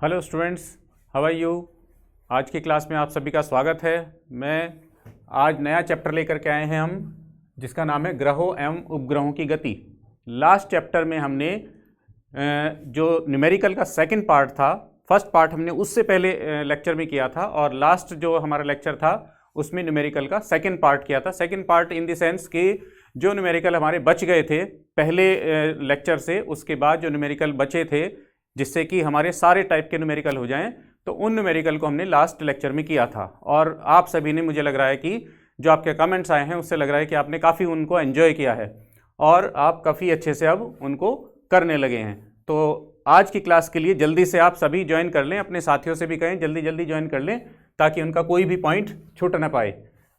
Hello students, how are you. आज की class में आप सभी का स्वागत है। मैं आज नया चैप्टर लेकर के आए हैं हम, जिसका नाम है ग्रहों एवं उपग्रहों की गति। लास्ट चैप्टर में हमने जो न्यूमेरिकल का सेकंड पार्ट था, फर्स्ट पार्ट हमने उससे पहले लेक्चर में किया था, और लास्ट जो हमारा लेक्चर था उसमें न्यूमेरिकल का सेकंड पार्ट किया था। Second part in the sense कि जो न्यूमेरिकल हमारे बच गए थे पहले लेक्चर से, उसके बाद जो न्यूमेरिकल बचे थे जिससे कि हमारे सारे टाइप के न्यूमेरिकल हो जाएं, तो उन न्यूमेरिकल को हमने लास्ट लेक्चर में किया था। और आप सभी ने, मुझे लग रहा है कि जो आपके कमेंट्स आए हैं उससे लग रहा है कि आपने काफ़ी उनको एंजॉय किया है और आप काफ़ी अच्छे से अब उनको करने लगे हैं। तो आज की क्लास के लिए जल्दी से आप सभी ज्वाइन कर लें, अपने साथियों से भी कहें जल्दी जल्दी ज्वाइन कर लें ताकि उनका कोई भी पॉइंट छूट ना पाए।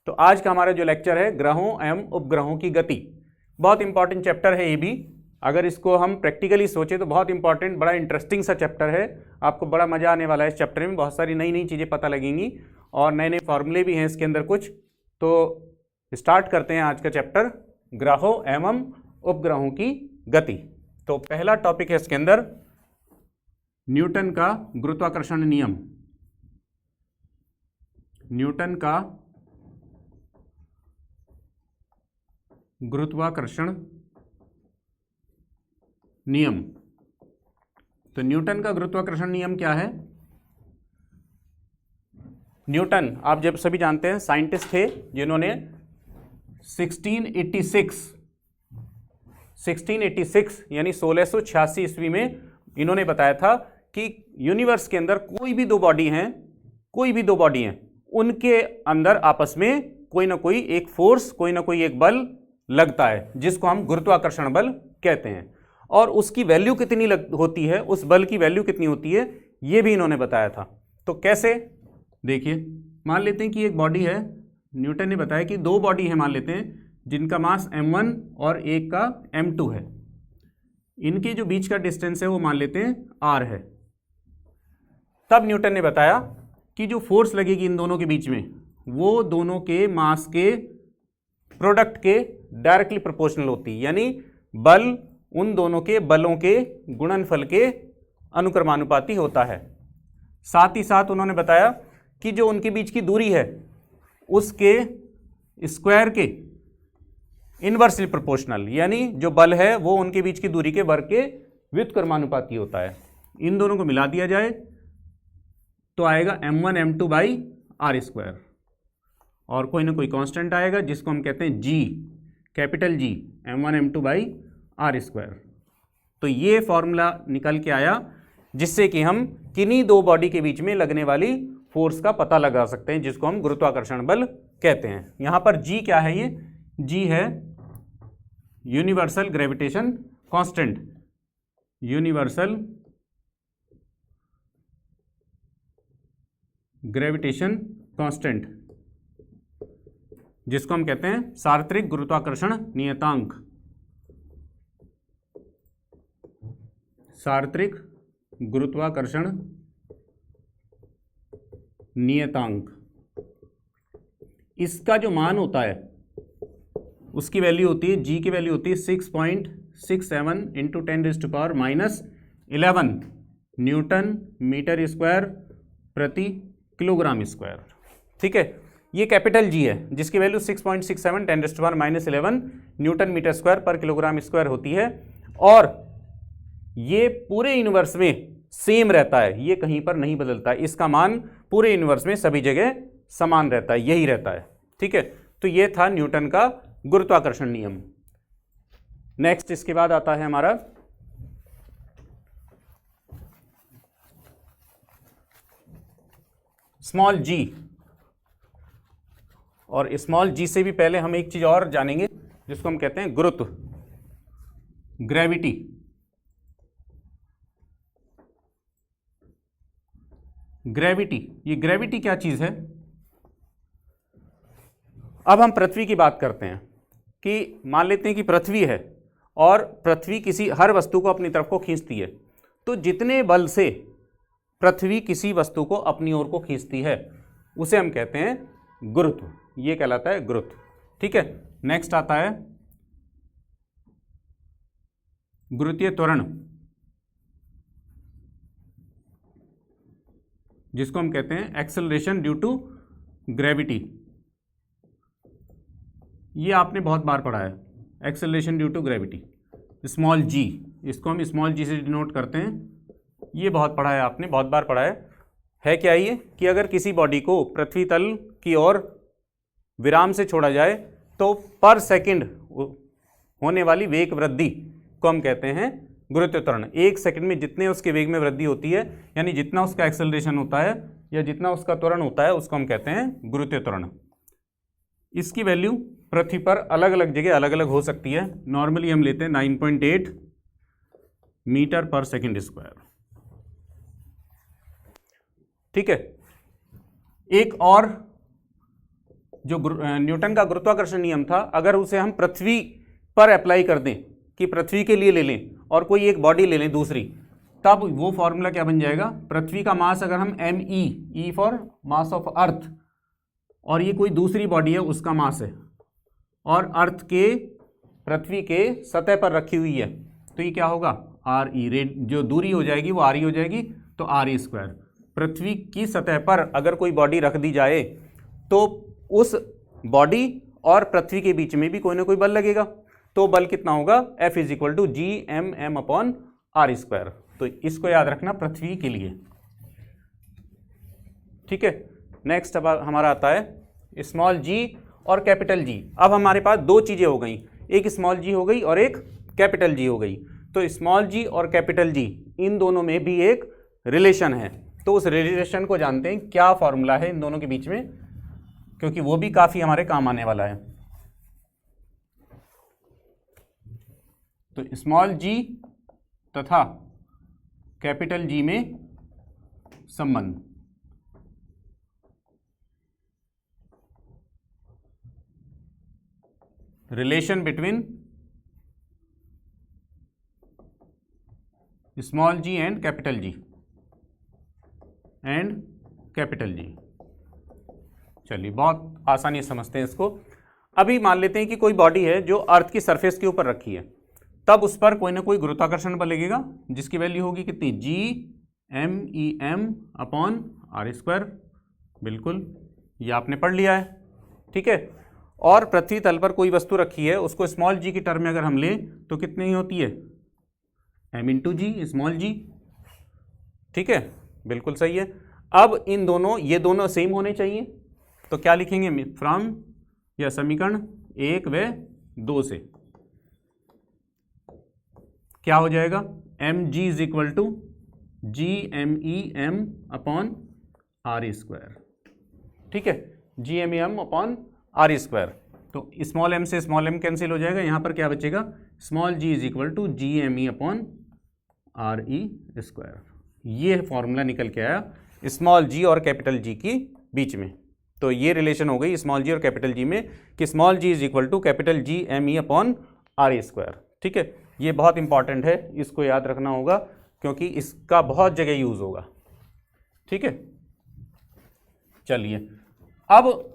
तो आज का हमारा जो लेक्चर है ग्रहों एवं उपग्रहों की गति, बहुत इंपॉर्टेंट चैप्टर है ये भी। अगर इसको हम प्रैक्टिकली सोचें तो बहुत इंपॉर्टेंट, बड़ा इंटरेस्टिंग सा चैप्टर है। आपको बड़ा मजा आने वाला है इस चैप्टर में, बहुत सारी नई नई चीज़ें पता लगेंगी और नए नए फॉर्मूले भी हैं इसके अंदर कुछ। तो स्टार्ट करते हैं आज का चैप्टर, ग्रहों एवं उपग्रहों की गति। तो पहला टॉपिक है इसके अंदर न्यूटन का गुरुत्वाकर्षण नियम। न्यूटन का गुरुत्वाकर्षण नियम। तो न्यूटन का गुरुत्वाकर्षण नियम क्या है? न्यूटन, आप जब सभी जानते हैं, साइंटिस्ट थे जिन्होंने 1686 यानी 1686 ईस्वी में इन्होंने बताया था कि यूनिवर्स के अंदर कोई भी दो बॉडी हैं, उनके अंदर आपस में कोई ना कोई एक फोर्स, कोई ना कोई एक बल लगता है जिसको हम गुरुत्वाकर्षण बल कहते हैं। और उसकी वैल्यू कितनी होती है, उस बल की वैल्यू कितनी होती है, यह भी इन्होंने बताया था। तो कैसे? देखिए, मान लेते हैं कि एक बॉडी है, न्यूटन ने बताया कि दो बॉडी है मान लेते हैं जिनका मास m1 और एक का m2 है। इनके जो बीच का डिस्टेंस है वो मान लेते हैं r है। तब न्यूटन ने बताया कि जो फोर्स लगेगी इन दोनों के बीच में वो दोनों के मास के प्रोडक्ट के डायरेक्टली प्रोपोर्शनल होती है, यानी बल उन दोनों के बलों के गुणनफल के अनुक्रमानुपाती होता है। साथ ही साथ उन्होंने बताया कि जो उनके बीच की दूरी है उसके स्क्वायर के इनवर्सली प्रोपोर्शनल, यानी जो बल है वो उनके बीच की दूरी के वर्ग के व्युत्क्रमानुपाती होता है। इन दोनों को मिला दिया जाए तो आएगा m1 m2 by R square, और कोई ना कोई कांस्टेंट आएगा जिसको हम कहते हैं g, capital G, m1 m2 by R square. तो ये फॉर्मूला निकल के आया जिससे कि हम किन्हीं दो बॉडी के बीच में लगने वाली फोर्स का पता लगा सकते हैं, जिसको हम गुरुत्वाकर्षण बल कहते हैं। यहां पर G क्या है? ये G है universal gravitation constant, universal gravitation constant, जिसको हम कहते हैं सार्वत्रिक गुरुत्वाकर्षण नियतांक। सार्वत्रिक गुरुत्वाकर्षण नियतांक, इसका जो मान होता है उसकी वैल्यू होती है, G की वैल्यू होती है 6.67 इंटू 10⁻⁻11 न्यूटन मीटर स्क्वायर प्रति किलोग्राम स्क्वायर। ठीक है, ये कैपिटल G है जिसकी वैल्यू 6.67 10⁻⁻11 न्यूटन मीटर स्क्वायर पर किलोग्राम स्क्वायर होती है। और ये पूरे यूनिवर्स में सेम रहता है, ये कहीं पर नहीं बदलता है। इसका मान पूरे यूनिवर्स में सभी जगह समान रहता है, यही रहता है। ठीक है, तो ये था न्यूटन का गुरुत्वाकर्षण नियम। नेक्स्ट इसके बाद आता है हमारा स्मॉल g, और स्मॉल g से भी पहले हम एक चीज और जानेंगे जिसको हम कहते हैं गुरुत्व, ग्रेविटी। ग्रेविटी, ये ग्रेविटी क्या चीज है? अब हम पृथ्वी की बात करते हैं कि मान लेते हैं कि पृथ्वी है और पृथ्वी किसी हर वस्तु को अपनी तरफ को खींचती है। तो जितने बल से पृथ्वी किसी वस्तु को अपनी ओर को खींचती है उसे हम कहते हैं गुरुत्व, ये कहलाता है गुरुत्व। ठीक है, नेक्स्ट आता है गुरुत्वीय त्वरण। जिसको हम कहते हैं एक्सेलरेशन ड्यू टू ग्रेविटी। ये आपने बहुत बार पढ़ा है, acceleration due to gravity, small g, इसको हम स्मॉल जी से डिनोट करते हैं। ये बहुत पढ़ा है आपने, बहुत बार पढ़ा है क्या ये कि अगर किसी बॉडी को पृथ्वी तल की ओर विराम से छोड़ा जाए तो पर सेकंड होने वाली वेग वृद्धि को हम कहते हैं गुरुत्व त्वरण। एक सेकंड में जितने उसके वेग में वृद्धि होती है, यानी जितना उसका एक्सेलरेशन होता है या जितना उसका त्वरण होता है, उसको हम कहते हैं गुरुत्व त्वरण। इसकी वैल्यू पृथ्वी पर अलग अलग जगह अलग अलग हो सकती है। नॉर्मली हम लेते हैं 9.8 मीटर पर सेकंड स्क्वायर। ठीक है, एक और जो न्यूटन का गुरुत्वाकर्षण नियम था, अगर उसे हम पृथ्वी पर अप्लाई कर दें कि पृथ्वी के लिए ले लें और कोई एक बॉडी ले लें दूसरी, तब वो फॉर्मूला क्या बन जाएगा, पृथ्वी का मास अगर हम E for mass of earth, और ये कोई दूसरी बॉडी है उसका मास है, और अर्थ के पृथ्वी के सतह पर रखी हुई है, तो ये क्या होगा आर ई, जो दूरी हो जाएगी वो आर ई हो जाएगी, तो आर ई स्क्वायर। पृथ्वी की सतह पर अगर कोई बॉडी रख दी जाए तो उस बॉडी और पृथ्वी के बीच में भी कोई ना कोई बल लगेगा, तो बल कितना होगा, F is equal to G M M upon R square. तो इसको याद रखना पृथ्वी के लिए। ठीक है, नेक्स्ट अब हमारा आता है स्मॉल जी और कैपिटल जी। अब हमारे पास दो चीज़ें हो गई, एक स्मॉल जी हो गई और एक कैपिटल जी हो गई। तो स्मॉल जी और कैपिटल जी, इन दोनों में भी एक रिलेशन है, तो उस रिलेशन को जानते हैं, क्या फॉर्मूला है इन दोनों के बीच में, क्योंकि वो भी काफ़ी हमारे काम आने वाला है। तो स्मॉल जी तथा कैपिटल जी में संबंध, relation between small G and capital G चलिए बहुत आसानी से समझते हैं इसको। अभी मान लेते हैं कि कोई बॉडी है जो अर्थ की सरफेस के ऊपर रखी है, तब उस पर कोई ना कोई गुरुत्वाकर्षण बल लगेगा, जिसकी वैल्यू होगी कितनी, G M E M upon R square. बिल्कुल, ये आपने पढ़ लिया है। ठीक है, और पृथ्वी तल पर कोई वस्तु रखी है, उसको स्मॉल जी की टर्म में अगर हम लें तो कितनी होती है, एम इंटू जी स्मॉल जी। ठीक है, बिल्कुल सही है। अब इन दोनों, ये दोनों सेम होने चाहिए, तो क्या लिखेंगे, फ्रॉम या समीकरण 1 व 2 से क्या हो जाएगा, M G is equal to G M E M upon R square. ठीक है, G M E M upon R square. तो स्मॉल एम से स्मॉल एम कैंसिल हो जाएगा, यहाँ पर क्या बचेगा, small G is equal to G M E upon R E square. ये फॉर्मूला निकल के आया स्मॉल जी और कैपिटल जी की बीच में। तो ये रिलेशन हो गई स्मॉल जी और कैपिटल जी में कि small G is equal to capital G M E upon R square. ठीक है, ये बहुत इंपॉर्टेंट है, इसको याद रखना होगा क्योंकि इसका बहुत जगह यूज होगा। ठीक है, चलिए अब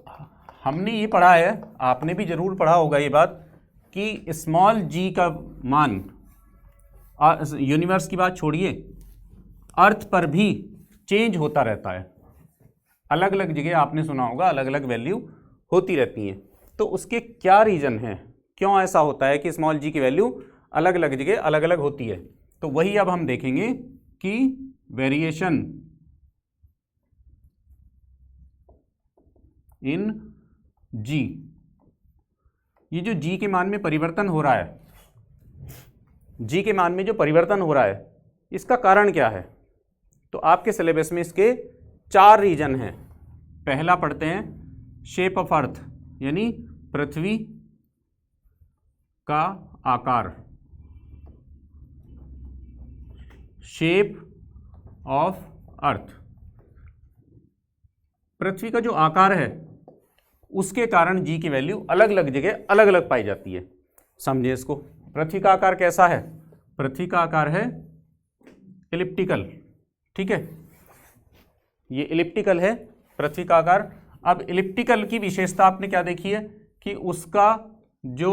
हमने ये पढ़ा है, आपने भी जरूर पढ़ा होगा ये बात, कि स्मॉल जी का मान, यूनिवर्स की बात छोड़िए, अर्थ पर भी चेंज होता रहता है। अलग अलग जगह आपने सुना होगा अलग अलग वैल्यू होती रहती हैं, तो उसके क्या रीज़न है, क्यों ऐसा होता है कि स्मॉल जी की वैल्यू अलग अलग जगह अलग अलग होती है। तो वही अब हम देखेंगे कि वेरिएशन इन जी, ये जो जी के मान में परिवर्तन हो रहा है, जी के मान में जो परिवर्तन हो रहा है, इसका कारण क्या है। तो आपके सिलेबस में इसके 4 रीजन हैं। पहला पढ़ते हैं शेप ऑफ अर्थ, यानी पृथ्वी का आकार, शेप ऑफ अर्थ, पृथ्वी का जो आकार है उसके कारण जी की वैल्यू अलग अलग जगह अलग अलग पाई जाती है। समझिए इसको, पृथ्वी का आकार कैसा है, पृथ्वी का आकार है एलिप्टिकल। ठीक है, ये एलिप्टिकल है पृथ्वी का आकार। अब एलिप्टिकल की विशेषता आपने क्या देखी है कि उसका जो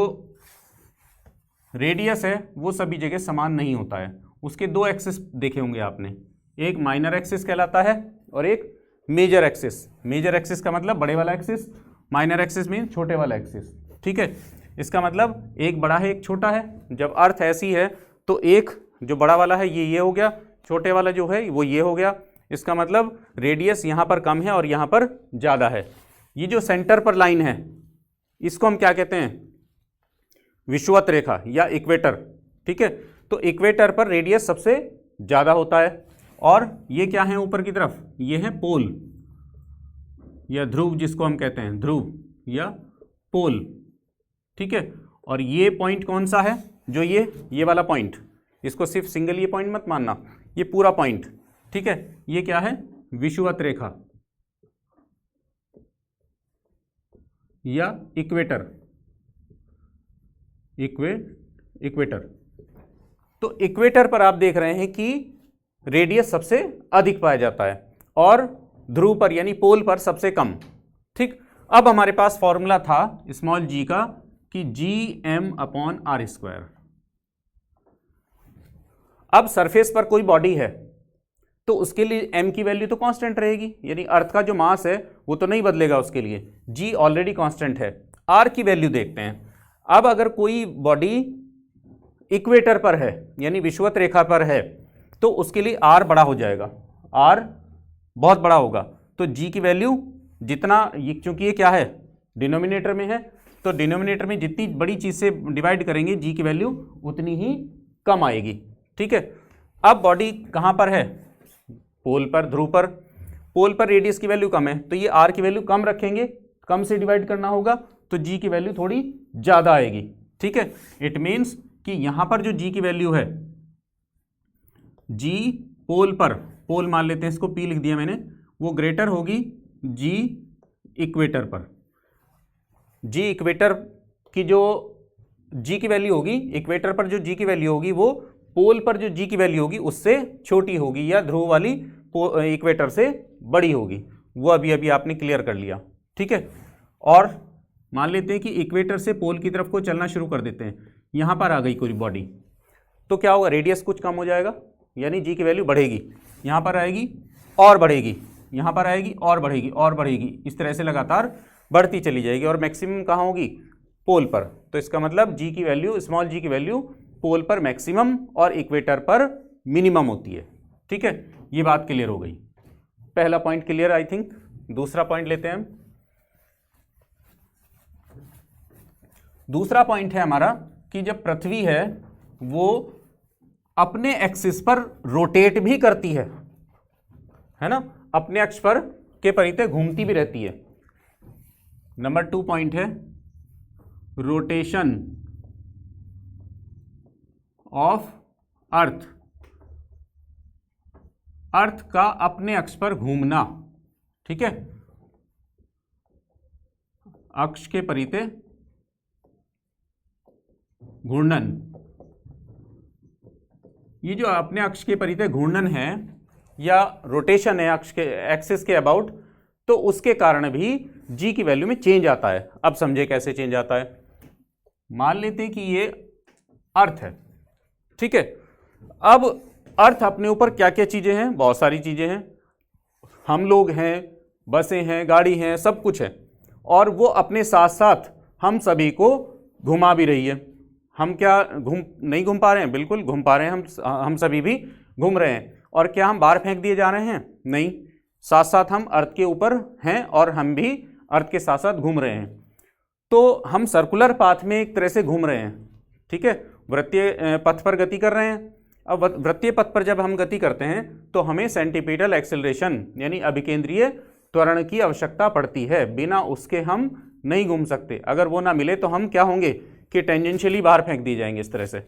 रेडियस है वो सभी जगह समान नहीं होता है। उसके 2 एक्सिस देखे होंगे आपने, एक माइनर एक्सिस कहलाता है और एक मेजर एक्सिस। मेजर एक्सिस का मतलब बड़े वाला एक्सिस, माइनर एक्सिस मीन छोटे वाला एक्सिस। ठीक है, इसका मतलब एक बड़ा है एक छोटा है। जब अर्थ ऐसी है तो एक जो बड़ा वाला है ये हो गया, छोटे वाला जो है वो ये हो गया। इसका मतलब रेडियस यहाँ पर कम है और यहाँ पर ज़्यादा है। ये जो सेंटर पर लाइन है इसको हम क्या कहते हैं, विषुवत रेखा या इक्वेटर। ठीक है, तो इक्वेटर पर रेडियस सबसे ज़्यादा होता है। और ये क्या है ऊपर की तरफ, ये है पोल या ध्रुव, जिसको हम कहते हैं ध्रुव या पोल। ठीक है, और ये पॉइंट कौन सा है, जो ये वाला पॉइंट, इसको सिर्फ सिंगल ये पॉइंट मत मानना, ये पूरा पॉइंट। ठीक है, ये क्या है, विषुवत रेखा या इक्वेटर। इक्वेटर। तो इक्वेटर पर आप देख रहे हैं कि रेडियस सबसे अधिक पाया जाता है और ध्रुव पर यानी पोल पर सबसे कम। ठीक, अब हमारे पास फॉर्मूला था स्मॉल जी का कि Gm/r²। अब सरफेस पर कोई बॉडी है तो उसके लिए m की वैल्यू तो कांस्टेंट रहेगी, यानी अर्थ का जो मास है वो तो नहीं बदलेगा, उसके लिए g ऑलरेडी कांस्टेंट है। r की वैल्यू देखते हैं। अब अगर कोई बॉडी इक्वेटर पर है यानी विषुवत रेखा पर है तो उसके लिए r बड़ा हो जाएगा, r बहुत बड़ा होगा। तो g की वैल्यू जितना, ये क्योंकि ये क्या है डिनोमिनेटर में है, तो डिनोमिनेटर में जितनी बड़ी चीज से डिवाइड करेंगे g की वैल्यू उतनी ही कम आएगी। ठीक है, अब बॉडी कहाँ पर है, पोल पर, ध्रुव पर। पोल पर रेडियस की वैल्यू कम है तो ये r की वैल्यू कम रखेंगे, कम से डिवाइड करना होगा तो g की वैल्यू थोड़ी ज़्यादा आएगी। ठीक है, इट मीन्स कि यहाँ पर जो g की वैल्यू है, g पोल पर, पोल मान लेते हैं इसको, p लिख दिया मैंने, वो ग्रेटर होगी g इक्वेटर पर। g इक्वेटर की जो g की वैल्यू होगी, इक्वेटर पर जो g की वैल्यू होगी वो पोल पर जो g की वैल्यू होगी उससे छोटी होगी या ध्रुव वाली इक्वेटर से बड़ी होगी। वो अभी आपने क्लियर कर लिया। ठीक है, और मान लेते हैं कि इक्वेटर से पोल की तरफ को चलना शुरू कर देते हैं। यहाँ पर आ गई कोई बॉडी तो क्या होगा, रेडियस कुछ कम हो जाएगा यानी g की वैल्यू बढ़ेगी, यहाँ पर आएगी और बढ़ेगी, यहाँ पर आएगी और बढ़ेगी और बढ़ेगी, इस तरह से लगातार बढ़ती चली जाएगी और मैक्सिमम कहाँ होगी, पोल पर। तो इसका मतलब g की वैल्यू, स्मॉल g की वैल्यू पोल पर मैक्सिमम और इक्वेटर पर मिनिमम होती है। ठीक है, ये बात क्लियर हो गई। पहला पॉइंट क्लियर आई थिंक। दूसरा पॉइंट लेते हैं हम। दूसरा पॉइंट है हमारा कि जब पृथ्वी है वो अपने एक्सिस पर रोटेट भी करती है ना, अपने अक्ष पर के परिधि घूमती भी रहती है। नंबर 2 पॉइंट है रोटेशन ऑफ अर्थ, अर्थ का अपने अक्ष पर घूमना। ठीक है, अक्ष के परिधि घूर्णन, ये जो अपने अक्ष के परिधि घूर्णन है या रोटेशन है अक्ष के, एक्सिस के अबाउट, तो उसके कारण भी g की वैल्यू में चेंज आता है। अब समझे कैसे चेंज आता है। मान लेते हैं कि ये अर्थ है। ठीक है, अब अर्थ अपने ऊपर क्या क्या चीजें हैं, बहुत सारी चीजें हैं, हम लोग हैं, बसें हैं, गाड़ी हैं, सब कुछ है, और वो अपने साथ साथ हम सभी को घुमा भी रही है। हम क्या नहीं घूम पा रहे हैं, बिल्कुल घूम पा रहे हैं, हम सभी भी घूम रहे हैं। और क्या हम बाहर फेंक दिए जा रहे हैं, नहीं, साथ साथ हम अर्थ के ऊपर हैं और हम भी अर्थ के साथ साथ घूम रहे हैं। तो हम सर्कुलर पाथ में एक तरह से घूम रहे हैं। ठीक है, वृत्तीय पथ पर गति कर रहे हैं। अब वृत्तीय पथ पर जब हम गति करते हैं तो हमें सेंटीपिटल एक्सेलरेशन यानी अभिकेंद्रीय त्वरण की आवश्यकता पड़ती है, बिना उसके हम नहीं घूम सकते। अगर वो ना मिले तो हम क्या होंगे कि टेंजेंशियली बाहर फेंक दिए जाएंगे, इस तरह से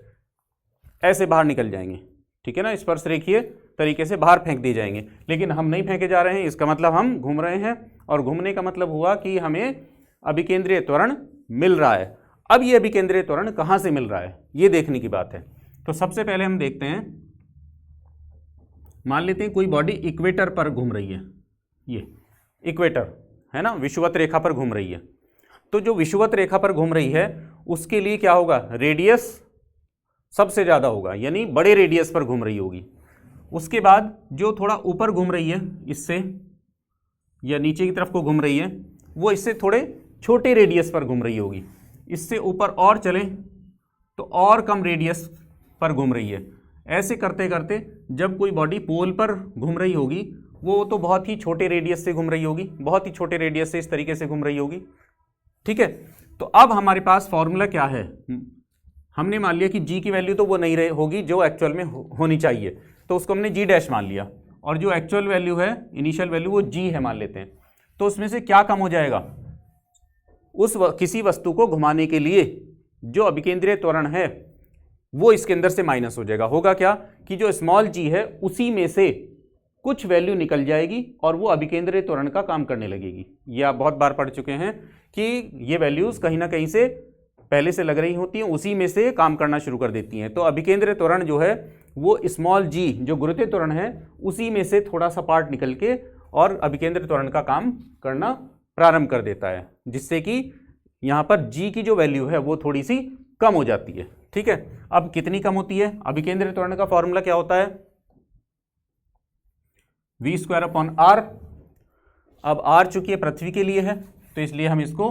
ऐसे बाहर निकल जाएंगे। ठीक है ना, स्पर्श रेखीय तरीके से बाहर फेंक दिए जाएंगे, लेकिन हम नहीं फेंके जा रहे हैं, इसका मतलब हम घूम रहे हैं, और घूमने का मतलब हुआ कि हमें अभिकेंद्रीय त्वरण मिल रहा है। अब ये अभिकेंद्रीय त्वरण कहाँ से मिल रहा है, ये देखने की बात है। तो सबसे पहले हम देखते हैं, मान लेते हैं कोई बॉडी इक्वेटर पर घूम रही है, ये इक्वेटर है ना, विषुवत रेखा पर घूम रही है। तो जो विषुवत रेखा पर घूम रही है उसके लिए क्या होगा, रेडियस सबसे ज़्यादा होगा, यानी बड़े रेडियस पर घूम रही होगी। उसके बाद जो थोड़ा ऊपर घूम रही है इससे, या नीचे की तरफ को घूम रही है वो इससे थोड़े छोटे रेडियस पर घूम रही होगी, इससे ऊपर और चलें तो और कम रेडियस पर घूम रही है। ऐसे करते करते जब कोई बॉडी पोल पर घूम रही होगी वो तो बहुत ही छोटे रेडियस से घूम रही होगी, बहुत ही छोटे रेडियस से इस तरीके से घूम रही होगी। ठीक है, तो अब हमारे पास फॉर्मूला क्या है, हमने मान लिया कि जी की वैल्यू तो वो नहीं रहे होगी जो एक्चुअल में होनी चाहिए, तो उसको हमने जी डैश मान लिया, और जो एक्चुअल वैल्यू है इनिशियल वैल्यू वो जी है मान लेते हैं। तो उसमें से क्या कम हो जाएगा, किसी वस्तु को घुमाने के लिए जो अभिकेंद्रीय त्वरण है वो इसके अंदर से माइनस हो जाएगा। होगा क्या कि जो स्मॉल जी है उसी में से कुछ वैल्यू निकल जाएगी और वो अभिकेंद्रीय त्वरण का काम करने लगेगी। ये आप बहुत बार पढ़ चुके हैं कि ये वैल्यूज कहीं ना कहीं से पहले से लग रही होती हैं, उसी में से काम करना शुरू कर देती हैं। तो अभिकेंद्रीय त्वरण जो है वो स्मॉल जी जो गुरुत्वीय त्वरण है उसी में से थोड़ा सा पार्ट निकल के और अभिकेंद्रीय त्वरण का काम करना प्रारंभ कर देता है, जिससे कि यहाँ पर जी की जो वैल्यू है वो थोड़ी सी कम हो जाती है। ठीक है, अब कितनी कम होती है, अभिकेंद्रीय त्वरण का फॉर्मूला क्या होता है, v²/r। अब r चूंकि पृथ्वी के लिए है तो इसलिए हम इसको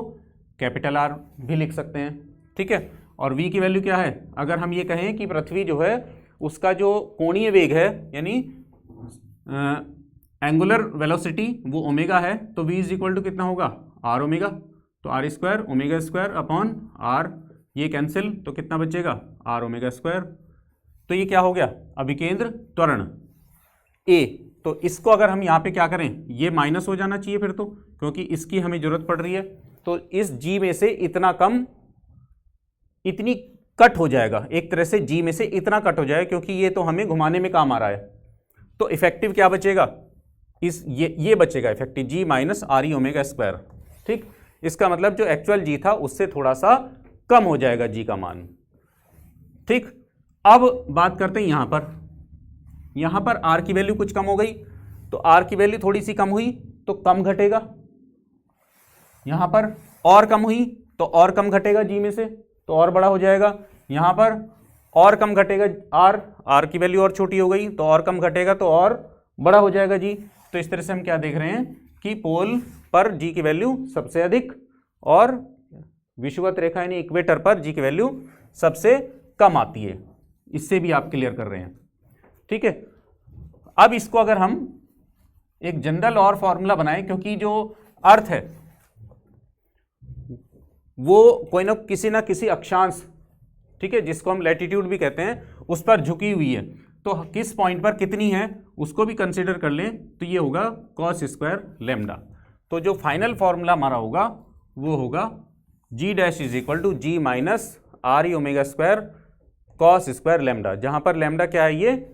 कैपिटल R भी लिख सकते हैं। ठीक है, और v की वैल्यू क्या है, अगर हम ये कहें कि पृथ्वी जो है उसका जो कोणीय वेग है यानी एंगुलर वेलोसिटी वो ओमेगा है, तो v इज इक्वल टू कितना होगा r ओमेगा, तो r² ओमेगा² r, ये कैंसिल तो कितना बचेगा r ओमेगा²। तो ये क्या हो गया अभिकेंद्र त्वरण a। तो इसको अगर हम यहाँ पे क्या करें, ये माइनस हो जाना चाहिए फिर तो, क्योंकि इसकी हमें जरूरत पड़ रही है। तो इस g में से इतना कम, इतनी कट हो जाएगा, एक तरह से g में से इतना कट हो जाएगा क्योंकि ये तो हमें घुमाने में काम आ रहा है। तो इफेक्टिव क्या बचेगा, ये बचेगा इफेक्टिव g माइनस r ओमेगा²। ठीक, इसका मतलब जो एक्चुअल g था उससे थोड़ा सा कम हो जाएगा g का मान। ठीक, अब बात करते हैं यहां पर r की वैल्यू कुछ कम हो गई, तो r की वैल्यू थोड़ी सी कम हुई तो कम घटेगा, यहां पर और कम हुई तो और कम घटेगा g में से तो और बड़ा हो जाएगा, यहां पर और कम घटेगा r की वैल्यू और छोटी हो गई तो और कम घटेगा तो और बड़ा हो जाएगा g। तो इस तरह से हम क्या देख रहे हैं कि पोल पर g की वैल्यू सबसे अधिक और विषुवत रेखा यानी इक्वेटर पर g की वैल्यू सबसे कम आती है। इससे भी आप क्लियर कर रहे हैं। ठीक है, अब इसको अगर हम एक जनरल और फॉर्मूला बनाएं, क्योंकि जो अर्थ है वो कोई ना किसी अक्षांश, ठीक है, जिसको हम लैटिट्यूड भी कहते हैं, उस पर झुकी हुई है, तो किस पॉइंट पर कितनी है उसको भी कंसीडर कर लें तो ये होगा cos² लैम्डा। तो जो फाइनल फॉर्मूला हमारा होगा वो होगा g dash is equal to g minus r omega cos² lambda, जहां पर लैम्डा क्या है, ये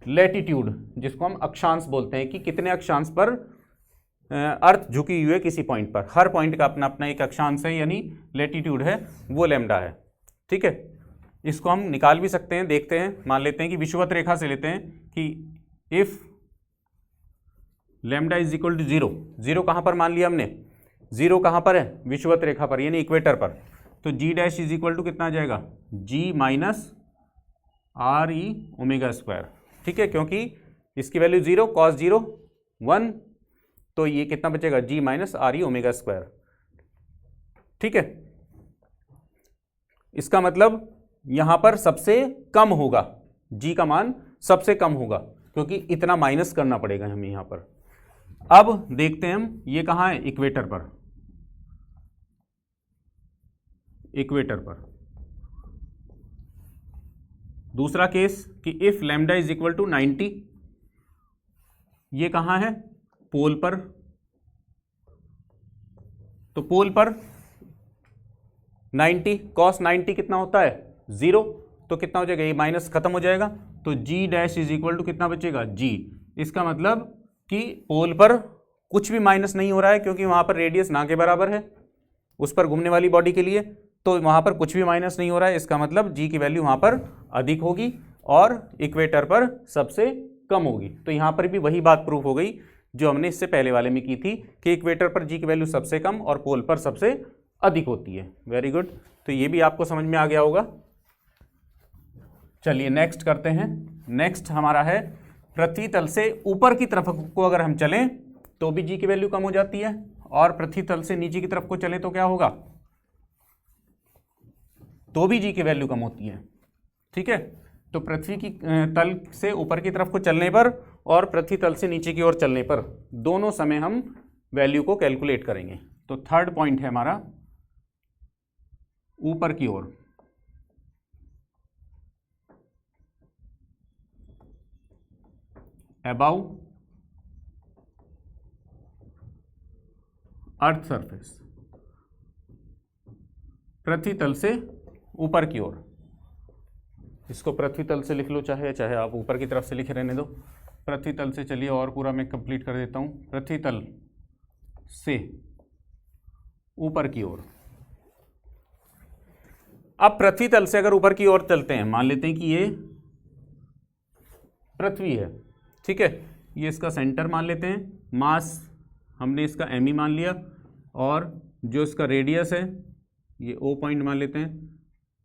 लैटिट्यूड जिसको हम अक्षांश बोलते हैं कि कितने अक्षांश पर अर्थ झुकी हुई है किसी पॉइंट पर। हर पॉइंट का अपना अपना एक अक्षांश है यानी लैटिट्यूड है, वो लैम्डा है। ठीक है, इसको हम निकाल भी सकते हैं, देखते हैं, मान लेते हैं कि विषुवत रेखा से लेते हैं कि if lambda is equal to 0, 0 कहां पर मान लिया हमने, 0 कहां पर है विषुवत रेखा पर यानी इक्वेटर पर, तो g dash is equal to कितना आ जाएगा g माइनस r ओमेगा²। ठीक है, क्योंकि इसकी वैल्यू 0 cos 0 1, तो ये कितना बचेगा g माइनस r ओमेगा²। ठीक है, इसका मतलब यहां पर सबसे कम होगा, g का मान सबसे कम होगा क्योंकि इतना माइनस करना पड़ेगा हमें यहां पर। अब देखते हैं हम ये कहां है, इक्वेटर पर, इक्वेटर पर। दूसरा केस कि if lambda is equal to 90, ये कहां है, पोल पर, तो पोल पर 90 cos 90 कितना होता है 0, तो कितना हो जाएगा, ये माइनस खत्म हो जाएगा, तो g dash is equal to कितना बचेगा g। इसका मतलब कि पोल पर कुछ भी माइनस नहीं हो रहा है क्योंकि वहां पर रेडियस ना के बराबर है उस पर घूमने वाली बॉडी के लिए, तो वहां पर कुछ भी माइनस नहीं हो रहा है। इसका मतलब g की वैल्यू वहां पर अधिक होगी और इक्वेटर पर सबसे कम होगी। तो यहां पर भी वही बात प्रूफ हो गई जो हमने इससे पहले वाले में की थी कि इक्वेटर पर g की वैल्यू सबसे कम और पोल पर सबसे अधिक होती है। वेरी गुड, तो ये भी आपको समझ में आ गया होगा। चलिए नेक्स्ट करते हैं। नेक्स्ट हमारा है पृथ्वी तल से ऊपर की तरफ को अगर हम चलें तो भी जी की वैल्यू कम हो जाती है, और पृथ्वी तल से नीचे की तरफ को चले तो क्या होगा, तो भी जी की वैल्यू कम होती है। ठीक है, तो पृथ्वी की तल से ऊपर की तरफ को चलने पर और पृथ्वी तल से नीचे की ओर चलने पर दोनों समय हम वैल्यू को कैलकुलेट करेंगे। तो थर्ड पॉइंट है हमारा ऊपर की ओर, अबाउ अर्थ सरफेस, पृथ्वी तल से ऊपर की ओर। इसको पृथ्वी तल से लिख लो, चाहे चाहे आप ऊपर की तरफ से लिखे रहने दो। पृथ्वी तल से चलिए और पूरा मैं कंप्लीट कर देता हूं, पृथ्वी तल से ऊपर की ओर। अब पृथ्वी तल से अगर ऊपर की ओर चलते हैं, मान लेते हैं कि ये पृथ्वी है, ठीक है, ये इसका सेंटर मान लेते हैं, मास हमने इसका एम मान लिया, और जो इसका रेडियस है ये ओ पॉइंट मान लेते हैं,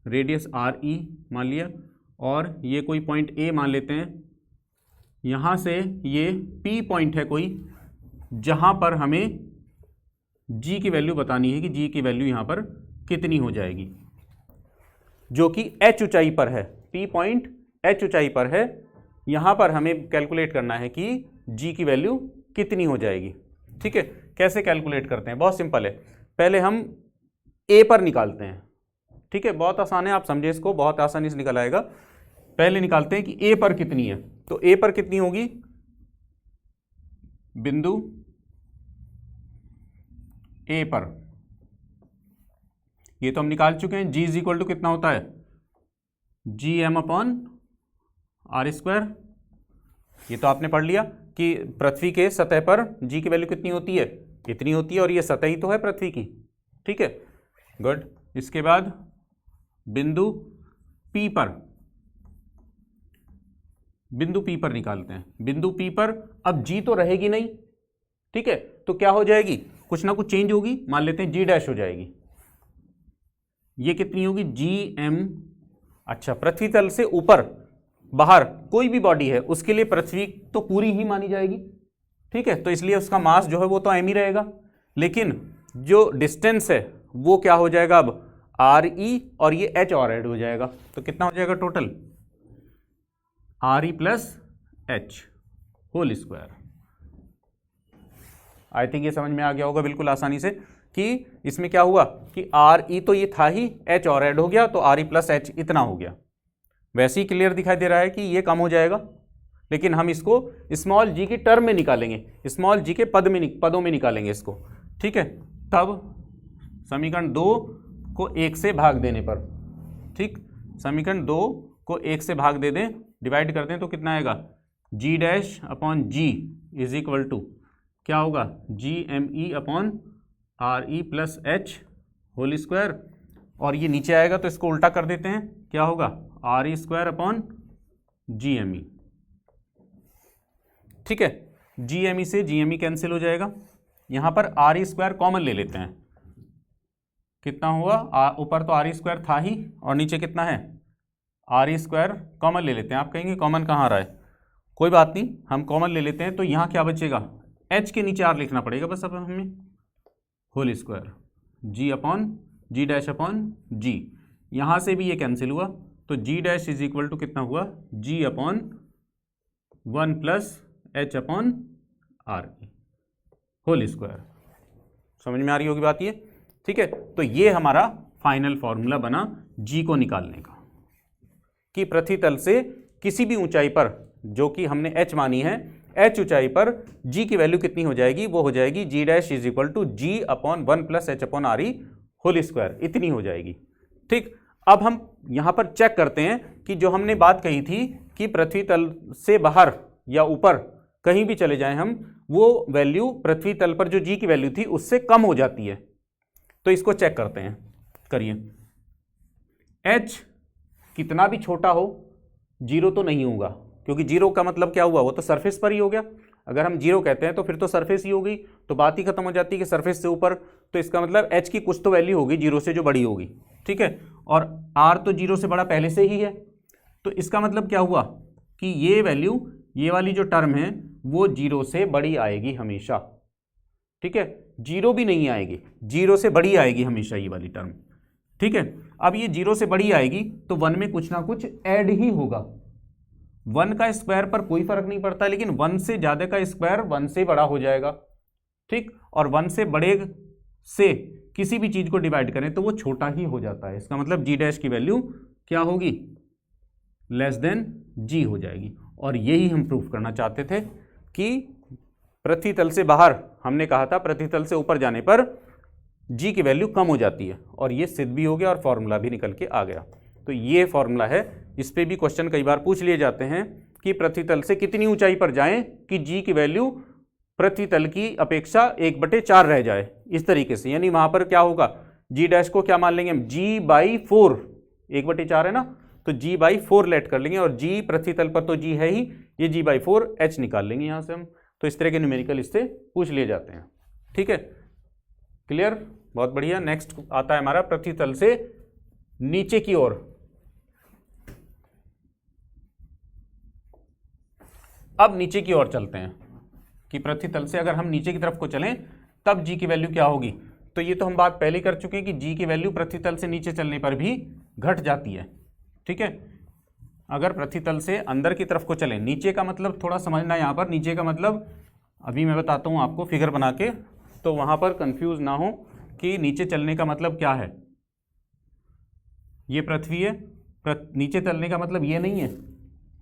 रेडियस आर ई मान लिया, और ये कोई पॉइंट ए मान लेते हैं। यहाँ से ये पी पॉइंट है कोई, जहाँ पर हमें जी की वैल्यू बतानी है कि जी की वैल्यू यहाँ पर कितनी हो जाएगी, जो कि एच ऊंचाई पर है। पी पॉइंट एच ऊंचाई पर है, यहाँ पर हमें कैलकुलेट करना है कि जी की वैल्यू कितनी हो जाएगी। ठीक है, कैसे कैलकुलेट करते हैं, बहुत सिंपल है। पहले हम ए पर निकालते हैं, ठीक है, बहुत आसान है, आप समझे इसको, बहुत आसानी से निकल आएगा। पहले निकालते हैं कि ए पर कितनी है, तो ए पर कितनी होगी, बिंदु ए पर, ये तो हम निकाल चुके हैं। जी इज इक्वल टू कितना होता है, G M upon R square, ये तो आपने पढ़ लिया कि पृथ्वी के सतह पर जी की वैल्यू कितनी होती है, इतनी होती है, और ये सतह ही तो है पृथ्वी की। ठीक है, गुड। इसके बाद बिंदु पी पर, बिंदु पी पर निकालते हैं। बिंदु पी पर अब जी तो रहेगी नहीं, ठीक है, तो क्या हो जाएगी, कुछ ना कुछ चेंज होगी, मान लेते हैं जी डैश हो जाएगी। ये कितनी होगी, जी एम, अच्छा, पृथ्वी तल से ऊपर बाहर कोई भी बॉडी है उसके लिए पृथ्वी तो पूरी ही मानी जाएगी। ठीक है, तो इसलिए उसका मास जो है वो तो एम ही रहेगा, लेकिन जो डिस्टेंस है वो क्या हो जाएगा अब, आर ई, और ये एच और ऐड हो जाएगा, तो कितना हो जाएगा total, R E plus H whole square. I think ये समझ में आ गया होगा बिल्कुल आसानी से कि इसमें क्या हुआ कि आर ई तो ये था ही, एच और ऐड हो गया, तो आर ई प्लस एच इतना हो गया। वैसे ही क्लियर दिखाई दे रहा है कि ये कम हो जाएगा, लेकिन हम इसको स्मॉल जी की टर्म में निकालेंगे, स्मॉल जी के पदों में निकालेंगे इसको। ठीक है, तब समीकरण 2 को 1 से भाग देने पर, ठीक, समीकरण 2 को 1 से भाग दे दें, डिवाइड कर दें, तो कितना आएगा, g dash upon g is equal to क्या होगा, g M E upon R E plus H whole square, और ये नीचे आएगा तो इसको उल्टा कर देते हैं, क्या होगा, आर ई square upon G M E. ठीक है, जी एम ई से जी एम ई कैंसिल हो जाएगा, यहां पर आर ई स्क्वायर कॉमन ले लेते हैं, कितना हुआ, ऊपर तो आर ई स्क्वायर था ही और नीचे कितना है, आर ई स्क्वायर कॉमन ले लेते हैं। आप कहेंगे कॉमन कहाँ आ रहा है, कोई बात नहीं, हम कॉमन ले लेते हैं, तो यहाँ क्या बचेगा, एच के नीचे आर लिखना पड़ेगा बस अब हमें, whole square g upon g dash upon g, यहाँ से भी ये कैंसिल हुआ, तो g dash is equal to कितना हुआ, g upon 1 plus h upon r whole square. समझ में आ रही होगी बात ये, ठीक है। तो ये हमारा फाइनल फॉर्मूला बना जी को निकालने का, कि पृथ्वी तल से किसी भी ऊंचाई पर, जो कि हमने एच मानी है, एच ऊंचाई पर जी की वैल्यू कितनी हो जाएगी, वो हो जाएगी g dash is equal to g upon 1 plus h upon are e whole square, इतनी हो जाएगी। ठीक, अब हम यहां पर चेक करते हैं कि जो हमने बात कही थी कि पृथ्वी तल से बाहर या ऊपर कहीं भी चले जाएं हम, वो वैल्यू पृथ्वी तल पर जो जी की वैल्यू थी उससे कम हो जाती है। तो इसको चेक करते हैं, करिए। एच कितना भी छोटा हो, जीरो तो नहीं होगा, क्योंकि जीरो का मतलब क्या हुआ, वो तो सरफेस पर ही हो गया। अगर हम जीरो कहते हैं तो फिर तो सरफेस ही हो गई, तो बात ही खत्म हो जाती है कि सरफेस से ऊपर, तो इसका मतलब एच की कुछ तो वैल्यू होगी जीरो से जो बड़ी होगी, ठीक है। और आर तो जीरो से बड़ा पहले से ही है, तो इसका मतलब क्या हुआ कि ये वैल्यू, ये वाली जो टर्म है वो जीरो से बड़ी आएगी हमेशा, ठीक है, जीरो भी नहीं आएगी, जीरो से बड़ी आएगी हमेशा ये वाली टर्म, ठीक है। अब ये जीरो से बड़ी आएगी तो 1 में कुछ ना कुछ ऐड ही होगा। 1 का स्क्वायर पर कोई फर्क नहीं पड़ता, लेकिन 1 से ज्यादा का स्क्वायर 1 से बड़ा हो जाएगा, ठीक। और 1 से बड़े से किसी भी चीज को डिवाइड करें तो वो छोटा ही हो जाता है। इसका मतलब जी डैश की वैल्यू क्या होगी, लेस देन जी हो जाएगी। और यही हम प्रूफ करना चाहते थे कि पृथ्वी तल से बाहर, हमने कहा था पृथ्वी तल से ऊपर जाने पर जी की वैल्यू कम हो जाती है, और ये सिद्ध भी हो गया और फॉर्मूला भी निकल के आ गया। तो ये फॉर्मूला है, इस पे भी क्वेश्चन कई बार पूछ लिए जाते हैं कि पृथ्वी तल से कितनी ऊंचाई पर जाएं कि जी की वैल्यू पृथ्वी तल की अपेक्षा 1/4 रह जाए, इस तरीके से। यानी वहां पर क्या होगा, जी डैश को क्या मान लेंगे हम, g/4, 1/4 है ना, तो g/4 लेट कर लेंगे, और जी पृथ्वी तल पर तो जी है ही, ये g/4 h निकाल लेंगे यहां से हम। तो इस तरह के न्यूमेरिकल इससे पूछ लिए जाते हैं, ठीक है, क्लियर, बहुत बढ़िया। नेक्स्ट आता है हमारा पृथ्वी तल से नीचे की ओर। अब नीचे की ओर चलते हैं कि पृथ्वी तल से अगर हम नीचे की तरफ को चलें तब जी की वैल्यू क्या होगी। तो ये तो हम बात पहले कर चुके हैं कि जी की वैल्यू पृथ्वी तल से नीचे चलने पर भी घट जाती है, ठीक है। अगर पृथ्वी तल से अंदर की तरफ को चलें, नीचे का मतलब थोड़ा समझना है यहाँ पर, नीचे का मतलब अभी मैं बताता हूँ आपको फिगर बना के, तो वहाँ पर कंफ्यूज ना हो कि नीचे चलने का मतलब क्या है। ये पृथ्वी है, नीचे चलने का मतलब ये नहीं है,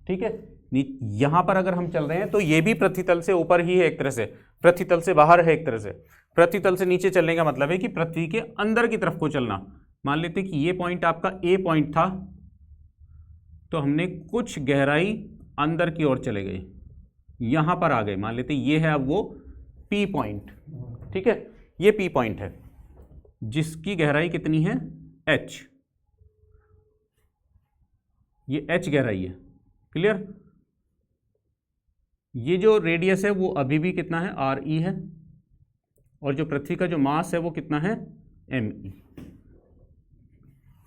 ठीक है। यहाँ पर अगर हम चल रहे हैं तो ये भी पृथ्वी तल से ऊपर ही है एक तरह से, पृथ्वी तल से बाहर है एक तरह से। पृथ्वी तल से नीचे चलने का मतलब है कि पृथ्वी के अंदर की तरफ को चलना। मान लेते हैं कि ये पॉइंट आपका ए पॉइंट था, तो हमने कुछ गहराई अंदर की ओर चले गए, यहां पर आ गए, मान लेते ये है अब वो पी पॉइंट, ठीक है। ये पी पॉइंट है जिसकी गहराई कितनी है, एच, ये एच गहराई है, क्लियर। ये जो रेडियस है वो अभी भी कितना है, आर ई है, और जो पृथ्वी का जो मास है वो कितना है, एम ई,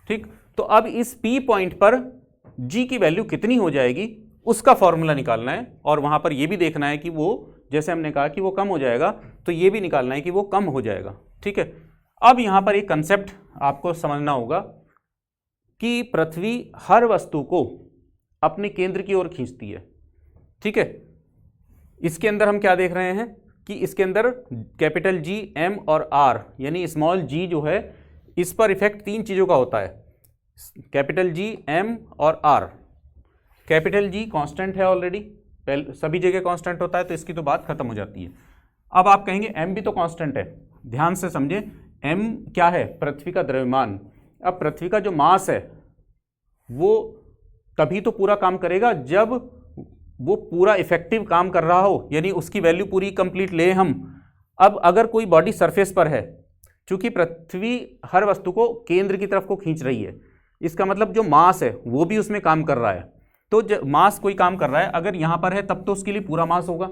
ठीक। तो अब इस पी पॉइंट पर जी की वैल्यू कितनी हो जाएगी उसका फॉर्मूला निकालना है, और वहां पर यह भी देखना है कि वो, जैसे हमने कहा कि वो कम हो जाएगा, तो ये भी निकालना है कि वो कम हो जाएगा, ठीक है। अब यहां पर एक कंसेप्ट आपको समझना होगा कि पृथ्वी हर वस्तु को अपने केंद्र की ओर खींचती है, ठीक है। इसके अंदर हम क्या देख रहे हैं कि इसके अंदर कैपिटल जी, एम और आर, यानी स्मॉल जी जो है, इस पर इफेक्ट 3 चीजों का होता है, कैपिटल जी, एम और आर। कैपिटल जी कांस्टेंट है ऑलरेडी, सभी जगह कांस्टेंट होता है, तो इसकी तो बात खत्म हो जाती है। अब आप कहेंगे एम भी तो कांस्टेंट है, ध्यान से समझे, एम क्या है, पृथ्वी का द्रव्यमान। अब पृथ्वी का जो मास है वो तभी तो पूरा काम करेगा जब वो पूरा इफेक्टिव काम कर रहा हो, यानी उसकी वैल्यू पूरी कंप्लीट ले हम। अब अगर कोई बॉडी सरफेस पर है, चूंकि पृथ्वी हर वस्तु को केंद्र की तरफ को खींच रही है, इसका मतलब जो मास है वो भी उसमें काम कर रहा है। तो जब मास कोई काम कर रहा है, अगर यहां पर है तब तो उसके लिए पूरा मास होगा,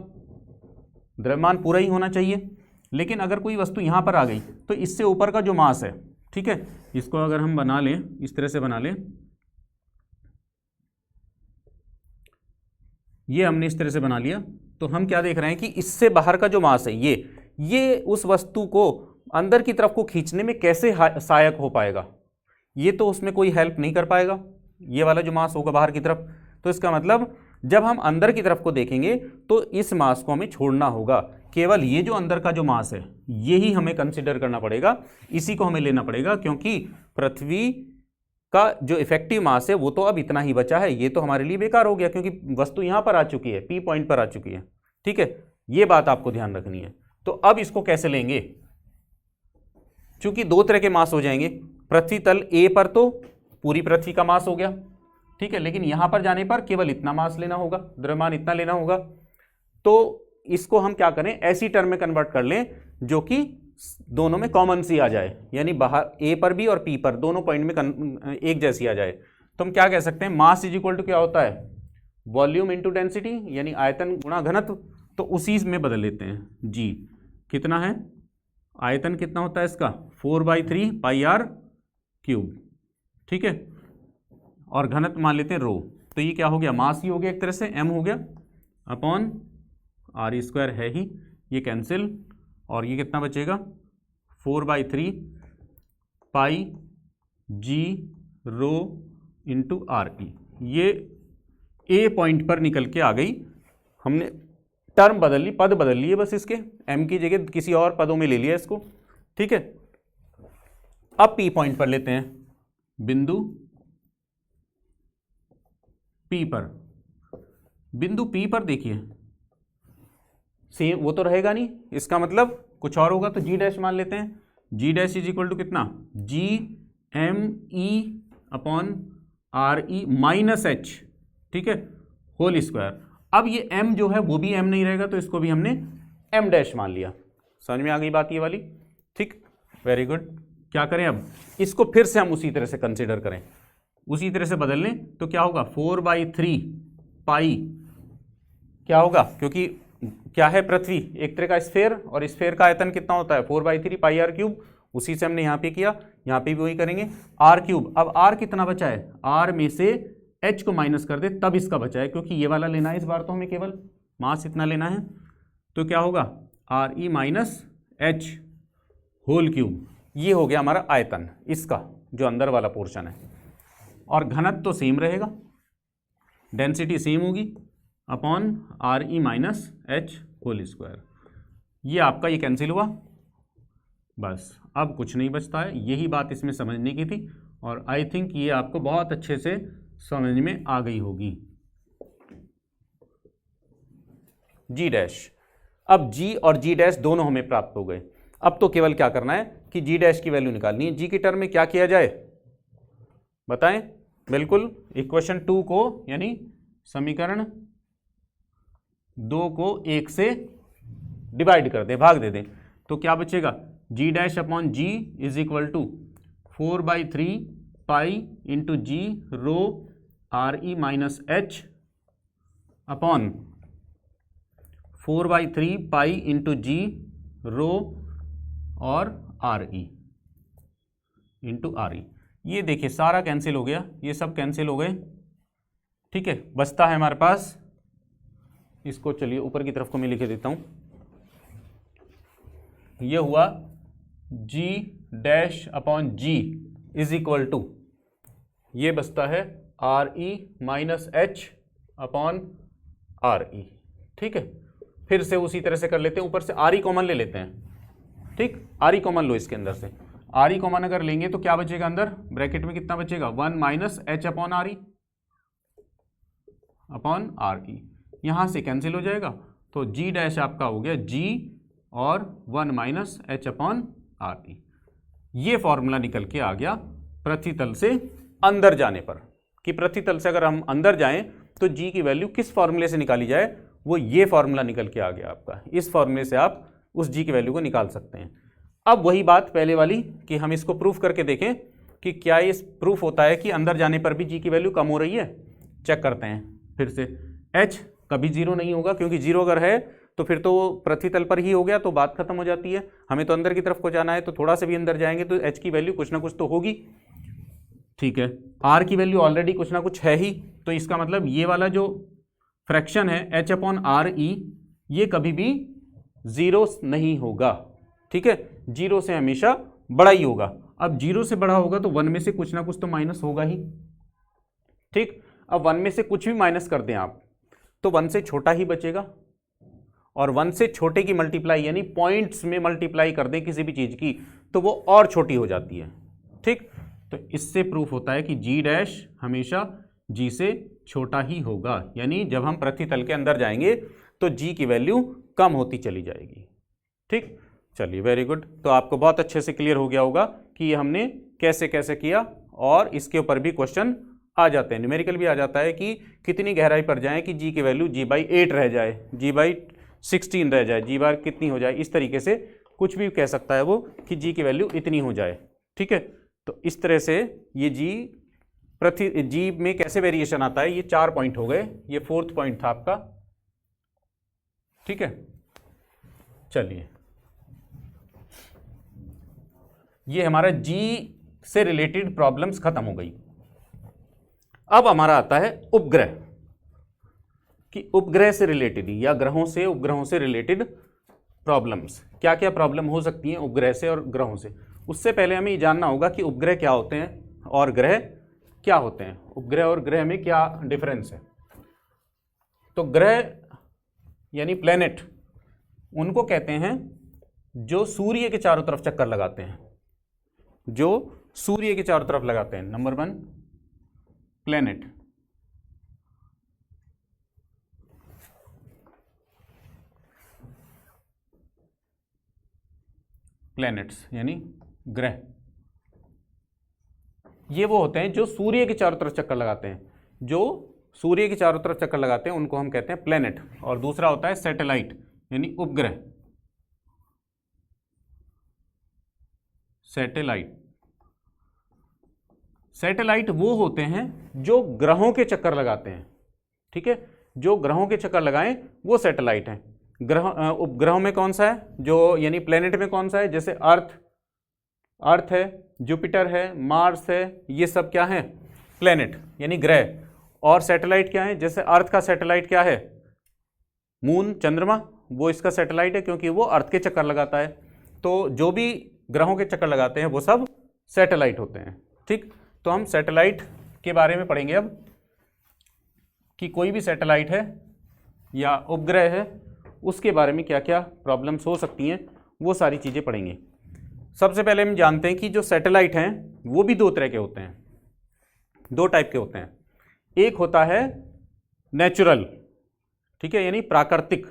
द्रव्यमान पूरा ही होना चाहिए। लेकिन अगर कोई वस्तु यहां पर आ गई तो इससे ऊपर का जो मास है, ठीक है, इसको अगर हम बना लें, इस तरह से बना लें, ये हमने इस तरह से बना लिया, तो हम क्या देख रहे हैं कि इससे बाहर का जो मास है ये उस वस्तु को अंदर की तरफ को खींचने में कैसे सहायक हो पाएगा, ये तो उसमें कोई हेल्प नहीं कर पाएगा, ये वाला जो मास होगा बाहर की तरफ। तो इसका मतलब जब हम अंदर की तरफ को देखेंगे तो इस मास को हमें छोड़ना होगा, केवल ये जो अंदर का जो मास है यही हमें कंसिडर करना पड़ेगा, इसी को हमें लेना पड़ेगा, क्योंकि पृथ्वी का जो इफेक्टिव मास है वो तो अब इतना ही बचा है, ये तो हमारे लिए बेकार हो गया क्योंकि वस्तु यहां पर आ चुकी है, पी पॉइंट पर आ चुकी है, ठीक है। ये बात आपको ध्यान रखनी है। तो अब इसको कैसे लेंगे, चूंकि 2 तरह के मास हो जाएंगे, पृथ्वी तल ए पर तो पूरी पृथ्वी का मास हो गया, ठीक है, लेकिन यहां पर जाने पर केवल इतना मास लेना होगा, द्रव्यमान इतना लेना होगा। तो इसको हम क्या करें, ऐसी टर्म में कन्वर्ट कर लें जो कि दोनों में कॉमन सी आ जाए, यानी बाहर ए पर भी और पी पर दोनों पॉइंट में एक जैसी आ जाए। तो हम क्या कह सकते हैं, मास इज इक्वल टू क्या होता है, वॉल्यूम इंटू डेंसिटी, यानी आयतन गुणा घनत्व। तो उसी में बदल लेते हैं, जी कितना है, आयतन कितना होता है इसका, 4/3 पाई आर क्यूब, ठीक है, और घनत्व मान लेते हैं रो। तो ये क्या हो गया, मास ही हो गया एक तरह से, एम हो गया अपॉन आर स्क्वायर है ही, ये कैंसिल, और ये कितना बचेगा 4/3 पाई जी रो इंटू आर ई। ये ए पॉइंट पर निकल के आ गई, हमने टर्म बदल ली, पद बदल लिए बस, इसके एम की जगह किसी और पदों में ले लिया इसको। ठीक है, अब पी पॉइंट पर लेते हैं, बिंदु पी पर। बिंदु पी पर देखिए सेम वो तो रहेगा नहीं, इसका मतलब कुछ और होगा, तो जी डैश मान लेते हैं। G dash is equal to कितना, G M E upon R E minus H, ठीक है, होल स्क्वायर। अब ये m जो है वो भी m नहीं रहेगा, तो इसको भी हमने m डैश मान लिया। समझ में आ गई बात ये वाली? ठीक, वेरी गुड। क्या करें अब, इसको फिर से हम उसी तरह से कंसिडर करें, उसी तरह से बदल लें, तो क्या होगा 4/3 पाई, क्या होगा, क्योंकि क्या है पृथ्वी एक तरह का स्फेयर, और स्फेयर का आयतन कितना होता है 4/3 पाई आर क्यूब, उसी से हमने यहाँ पे किया, यहाँ पे भी वही करेंगे आर क्यूब। अब आर कितना बचा है, आर में से एच को माइनस कर दे तब इसका बचा है, क्योंकि ये वाला लेना है इस बार तो हमें केवल मास इतना लेना है, तो क्या होगा आर ई माइनस एच होल क्यूब। ये हो गया हमारा आयतन इसका जो अंदर वाला पोर्शन है, और घनत्व तो सेम रहेगा, डेंसिटी सेम होगी upon R E minus H whole square. ये आपका ये कैंसिल हुआ, बस अब कुछ नहीं बचता है। यही बात इसमें समझने की थी, और आई थिंक ये आपको बहुत अच्छे से समझ में आ गई होगी। जी डैश, अब जी और जी डैश दोनों हमें प्राप्त हो गए। अब तो केवल क्या करना है कि जी डैश की वैल्यू निकालनी है। जी की टर्म में क्या किया जाए बताएं? बिल्कुल इक्वेशन 2 को, यानी समीकरण 2 को 1 से डिवाइड कर दें, भाग दे दें, तो क्या बचेगा g dash upon g is equal to 4/3 pi into g rho r E minus h upon 4/3 pi into g rho और आर ई इंटू आर ई। ये देखिए सारा कैंसिल हो गया, ये सब कैंसिल हो गए। ठीक है, बचता है हमारे पास, इसको चलिए ऊपर की तरफ को मैं लिखे देता हूं, ये हुआ g dash upon g is equal to, ये बचता है R E minus h upon are e. ठीक है, फिर से उसी तरह से कर लेते हैं, ऊपर से आर ई कॉमन ले लेते हैं। ठीक, आर ई कॉमन लो इसके अंदर से, आर ई कॉमन अगर लेंगे तो क्या बचेगा अंदर ब्रैकेट में, कितना बचेगा 1 minus h upon are e upon R E, यहां से कैंसिल हो जाएगा, तो जी डैश आपका हो गया जी और 1 minus h upon R E. ये फॉर्मूला निकल के आ गया पृथ्वी तल से अंदर जाने पर, कि पृथ्वी तल से अगर हम अंदर जाएं तो जी की वैल्यू किस फॉर्मूले से निकाली जाए, वो ये फॉर्मूला निकल के आ गया आपका। इस फॉर्मूले से आप उस जी की वैल्यू को निकाल सकते हैं। अब वही बात पहले वाली कि हम इसको प्रूफ करके देखें कि क्या ये प्रूफ होता है कि अंदर जाने पर भी जी की वैल्यू कम हो रही है। चेक करते हैं फिर से। एच कभी जीरो नहीं होगा, क्योंकि जीरो अगर है तो फिर तो पृथ्वी तल पर ही हो गया, तो बात खत्म हो जाती है। हमें तो अंदर की तरफ को जाना है, तो थोड़ा सा भी अंदर जाएंगे तो एच की वैल्यू कुछ ना कुछ तो होगी। ठीक है, आर की वैल्यू ऑलरेडी कुछ ना कुछ है ही, तो इसका मतलब ये वाला जो फ्रैक्शन है एच अपॉन आर ई, ये कभी भी जीरो नहीं होगा। ठीक है, जीरो से हमेशा बड़ा ही होगा। अब जीरो से बड़ा होगा तो 1 में से कुछ ना कुछ तो माइनस होगा ही। ठीक, अब 1 में से कुछ भी माइनस कर दें आप तो 1 से छोटा ही बचेगा, और 1 से छोटे की मल्टीप्लाई यानी पॉइंट्स में मल्टीप्लाई कर दें किसी भी चीज की तो वो और छोटी हो जाती है। ठीक, तो इससे प्रूफ होता है कि जी डैश हमेशा जी से छोटा ही होगा, यानी जब हम पृथ्वी तल के अंदर जाएंगे तो जी की वैल्यू कम होती चली जाएगी। ठीक, चलिए वेरी गुड। तो आपको बहुत अच्छे से क्लियर हो गया होगा कि ये हमने कैसे कैसे किया, और इसके ऊपर भी क्वेश्चन आ जाते हैं, न्यूमेरिकल भी आ जाता है कि कितनी गहराई पर जाएं कि जी की वैल्यू g/8 रह जाए, g/16 रह जाए, जी बार कितनी हो जाए, इस तरीके से कुछ भी कह सकता है वो कि जी की वैल्यू इतनी हो जाए। ठीक है, तो इस तरह से ये जी में कैसे वेरिएशन आता है, ये 4 पॉइंट हो गए, ये 4th पॉइंट था आपका। ठीक है, चलिए ये हमारा जी से रिलेटेड प्रॉब्लम्स खत्म हो गई। अब हमारा आता है उपग्रह, कि उपग्रह से रिलेटेड या ग्रहों से उपग्रहों से रिलेटेड प्रॉब्लम्स। क्या क्या प्रॉब्लम हो सकती हैं उपग्रह से और ग्रहों से। उससे पहले हमें ये जानना होगा कि उपग्रह क्या होते हैं और ग्रह क्या होते हैं, उपग्रह और ग्रह में क्या डिफरेंस है। तो ग्रह यानी प्लेनेट उनको कहते हैं जो सूर्य के चारों तरफ चक्कर लगाते हैं, जो सूर्य के चारों तरफ लगाते हैं। Number 1 planet. प्लैनेट्स यानी ग्रह, ये वो होते हैं जो सूर्य के चारों तरफ चक्कर लगाते हैं। जो सूर्य के चारों तरफ चक्कर लगाते हैं उनको हम कहते हैं प्लैनेट। और दूसरा होता है सैटेलाइट यानी उपग्रह। सैटेलाइट, सैटेलाइट वो होते हैं जो ग्रहों के चक्कर लगाते हैं। ठीक है, जो ग्रहों के चक्कर लगाएं वो सैटेलाइट हैं। ग्रह उपग्रहों में कौन सा है जो, यानी प्लेनेट में कौन सा है, जैसे अर्थ है, जुपिटर है, मार्स है, ये सब क्या है प्लेनेट यानी ग्रह। और सैटेलाइट क्या है, जैसे अर्थ का सैटेलाइट क्या है, मून, चंद्रमा, वो इसका सैटेलाइट है क्योंकि वो अर्थ के चक्कर लगाता है। तो जो भी ग्रहों के चक्कर लगाते हैं वो सब सैटेलाइट होते हैं। ठीक, तो हम सैटेलाइट के बारे में पढ़ेंगे अब कि कोई भी सैटेलाइट है या उपग्रह है उसके बारे में क्या क्या प्रॉब्लम्स हो सकती हैं, वो सारी चीज़ें पढ़ेंगे। सबसे पहले हम जानते हैं कि जो सैटेलाइट हैं वो भी दो तरह के होते हैं, दो टाइप के होते हैं। एक होता है नेचुरल, ठीक है, यानी प्राकृतिक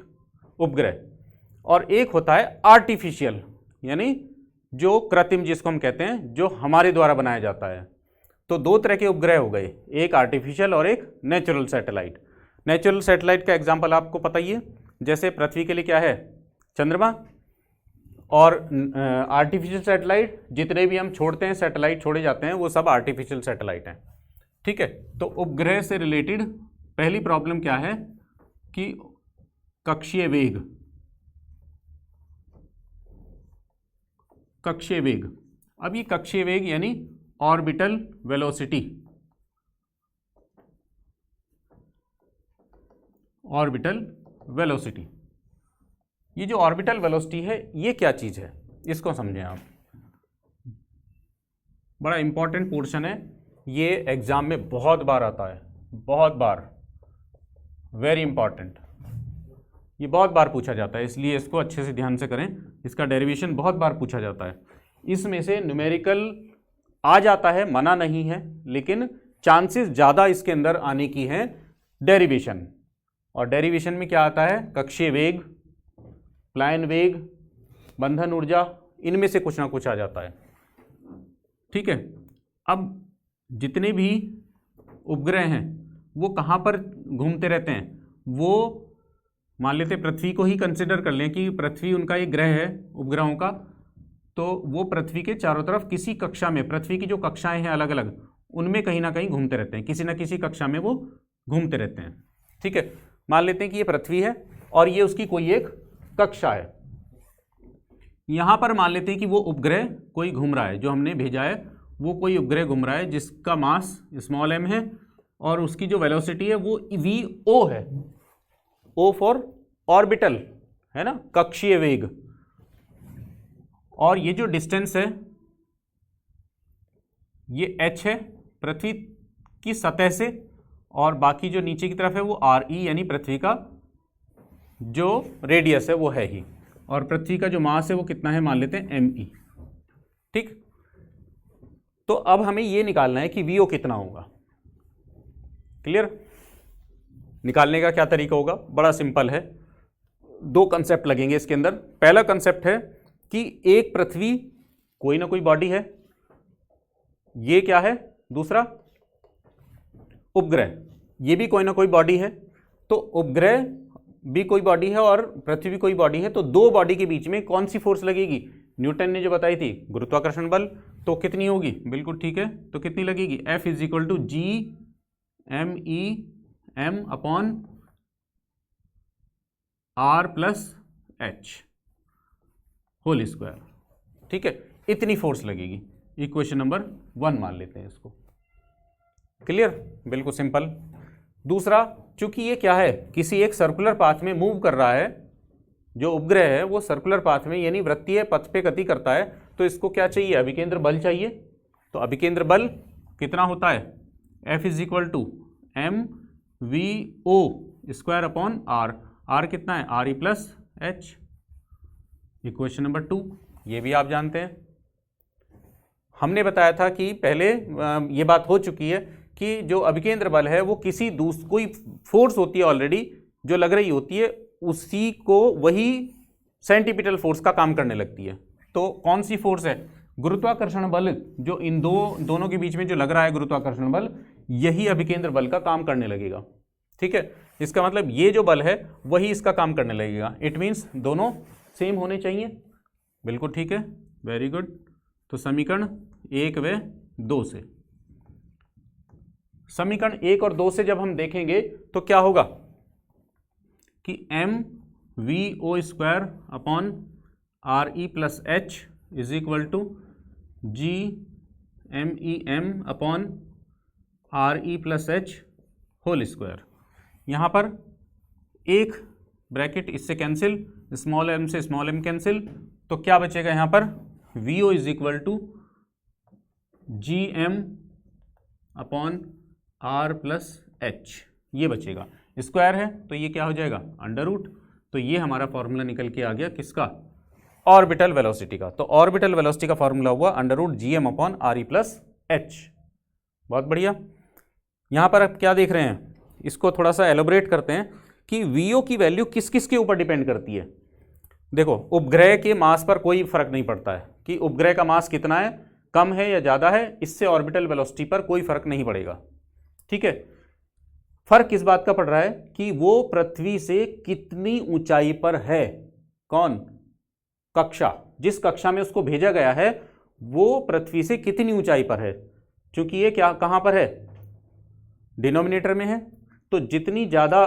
उपग्रह, और एक होता है आर्टिफिशियल यानी जो कृत्रिम, जिसको हम कहते हैं जो हमारे द्वारा बनाया जाता है। तो दो तरह के उपग्रह हो गए, एक आर्टिफिशियल और एक नेचुरल सैटेलाइट। नेचुरल सैटेलाइट का एग्जांपल आपको पता ही है, जैसे पृथ्वी के लिए क्या है चंद्रमा, और आर्टिफिशियल सैटेलाइट जितने भी हम छोड़ते हैं, सैटेलाइट छोड़े जाते हैं, वो सब आर्टिफिशियल सैटेलाइट हैं। ठीक है, तो उपग्रह से रिलेटेड पहली प्रॉब्लम क्या है कि कक्षीय वेग। कक्षीय वेग, अब ये कक्षीय वेग यानी ऑर्बिटल वेलोसिटी, ऑर्बिटल वेलोसिटी, ये जो ऑर्बिटल वेलोसिटी है ये क्या चीज़ है, इसको समझें आप। बड़ा इंपॉर्टेंट पोर्शन है ये, एग्जाम में बहुत बार आता है, बहुत बार, वेरी इंपॉर्टेंट, ये बहुत बार पूछा जाता है, इसलिए इसको अच्छे से ध्यान से करें। इसका डेरिवेशन बहुत बार पूछा जाता है। इसमें से न्यूमेरिकल आ जाता है, मना नहीं है, लेकिन चांसेस ज़्यादा इसके अंदर आने की है डेरिवेशन। और डेरिवेशन में क्या आता है, कक्षीय वेग, प्लायन वेग, बंधन ऊर्जा, इनमें से कुछ ना कुछ आ जाता है। ठीक है, अब जितने भी उपग्रह हैं वो कहाँ पर घूमते रहते हैं, वो मान लेते पृथ्वी को ही कंसिडर कर लें कि पृथ्वी उनका एक ग्रह है उपग्रहों का, तो वो पृथ्वी के चारों तरफ किसी कक्षा में, पृथ्वी की जो कक्षाएं हैं अलग अलग, उनमें कहीं ना कहीं घूमते रहते हैं, किसी ना किसी कक्षा में वो घूमते रहते हैं। ठीक है, मान लेते हैं कि ये पृथ्वी है और ये उसकी कोई एक कक्षा है। यहां पर मान लेते हैं कि वो उपग्रह कोई घूम रहा है, जो हमने भेजा है वो कोई उपग्रह घूम रहा है जिसका मास स्मॉल m है और उसकी जो वेलोसिटी है वो v0 है, O फॉर ऑर्बिटल है ना, कक्षीय वेग। और ये जो डिस्टेंस है ये h है पृथ्वी की सतह से, और बाकी जो नीचे की तरफ है वो RE यानी पृथ्वी का जो रेडियस है वो है ही, और पृथ्वी का जो मास है वो कितना है, मान लेते हैं me। ठीक, तो अब हमें ये निकालना है कि VO कितना होगा। क्लियर, निकालने का क्या तरीका होगा, बड़ा सिंपल है, दो कंसेप्ट लगेंगे इसके अंदर। पहला कंसेप्ट है कि एक पृथ्वी कोई ना कोई बॉडी है, ये क्या है, दूसरा उपग्रह, ये भी कोई ना कोई बॉडी है। तो उपग्रह भी कोई बॉडी है और पृथ्वी भी कोई बॉडी है, तो दो बॉडी के बीच में कौन सी फोर्स लगेगी, न्यूटन ने जो बताई थी गुरुत्वाकर्षण बल, तो कितनी होगी, बिल्कुल ठीक है, तो कितनी लगेगी, F = G m upon R + H whole square. ठीक है, इतनी फोर्स लगेगी। इक्वेशन नंबर 1 मान लेते हैं इसको। क्लियर, बिल्कुल सिंपल। दूसरा, चूंकि ये क्या है, किसी एक सर्कुलर पाथ में मूव कर रहा है, जो उपग्रह है वो सर्कुलर पाथ में यानी वृत्तीय पथ पे गति करता है, तो इसको क्या चाहिए, अभिकेंद्र बल चाहिए। तो अभिकेंद्र बल कितना होता है, F is equal to M V O square upon R. R कितना है, R E plus H. Equation number 2, ये भी आप जानते हैं। हमने बताया था कि पहले ये बात हो चुकी है कि जो अभिकेंद्र बल है वो किसी कोई फोर्स होती है ऑलरेडी जो लग रही होती है, उसी को वही सेंटीपिटल फोर्स का काम करने लगती है। तो कौन सी फोर्स है, गुरुत्वाकर्षण बल, जो इन दोनों के बीच में जो लग रहा है गुरुत्वाकर्षण बल, यही अभिकेंद्र बल का काम करने लगेगा। ठीक है, इसका मतलब ये जो बल है वही इसका काम करने लगेगा। इट मीन्स दोनों सेम होने चाहिए। बिल्कुल ठीक है, वेरी गुड। तो समीकरण 1 व 2 से, समीकरण 1 और 2 से जब हम देखेंगे तो क्या होगा कि M V O square upon R E plus H is equal to G M E M upon R E plus H whole square. यहाँ पर एक ब्रैकेट इससे कैंसिल, स्मॉल एम से स्मॉल एम कैंसिल, तो क्या बचेगा यहाँ पर, V O is equal to G M upon R plus H, ये बचेगा। स्क्वायर है तो ये क्या हो जाएगा, अंडर रूट। तो ये हमारा फॉर्मूला निकल के आ गया किसका, ऑर्बिटल वेलोसिटी का। तो ऑर्बिटल वेलोसिटी का फॉर्मूला हुआ under root G M upon R E plus H. बहुत बढ़िया। यहाँ पर आप क्या देख रहे हैं, इसको थोड़ा सा एलोबरेट करते हैं कि वीओ की वैल्यू किस किस के ऊपर डिपेंड करती है। देखो, उपग्रह के मास पर कोई फर्क नहीं पड़ता है कि उपग्रह का मास कितना है, कम है या ज़्यादा है, इससे ऑर्बिटल वेलोसिटी पर कोई फर्क नहीं पड़ेगा। ठीक है, फर्क किस बात का पड़ रहा है कि वो पृथ्वी से कितनी ऊंचाई पर है। कौन, कक्षा, जिस कक्षा में उसको भेजा गया है वो पृथ्वी से कितनी ऊंचाई पर है। क्योंकि ये क्या कहाँ पर है, डिनोमिनेटर में है, तो जितनी ज़्यादा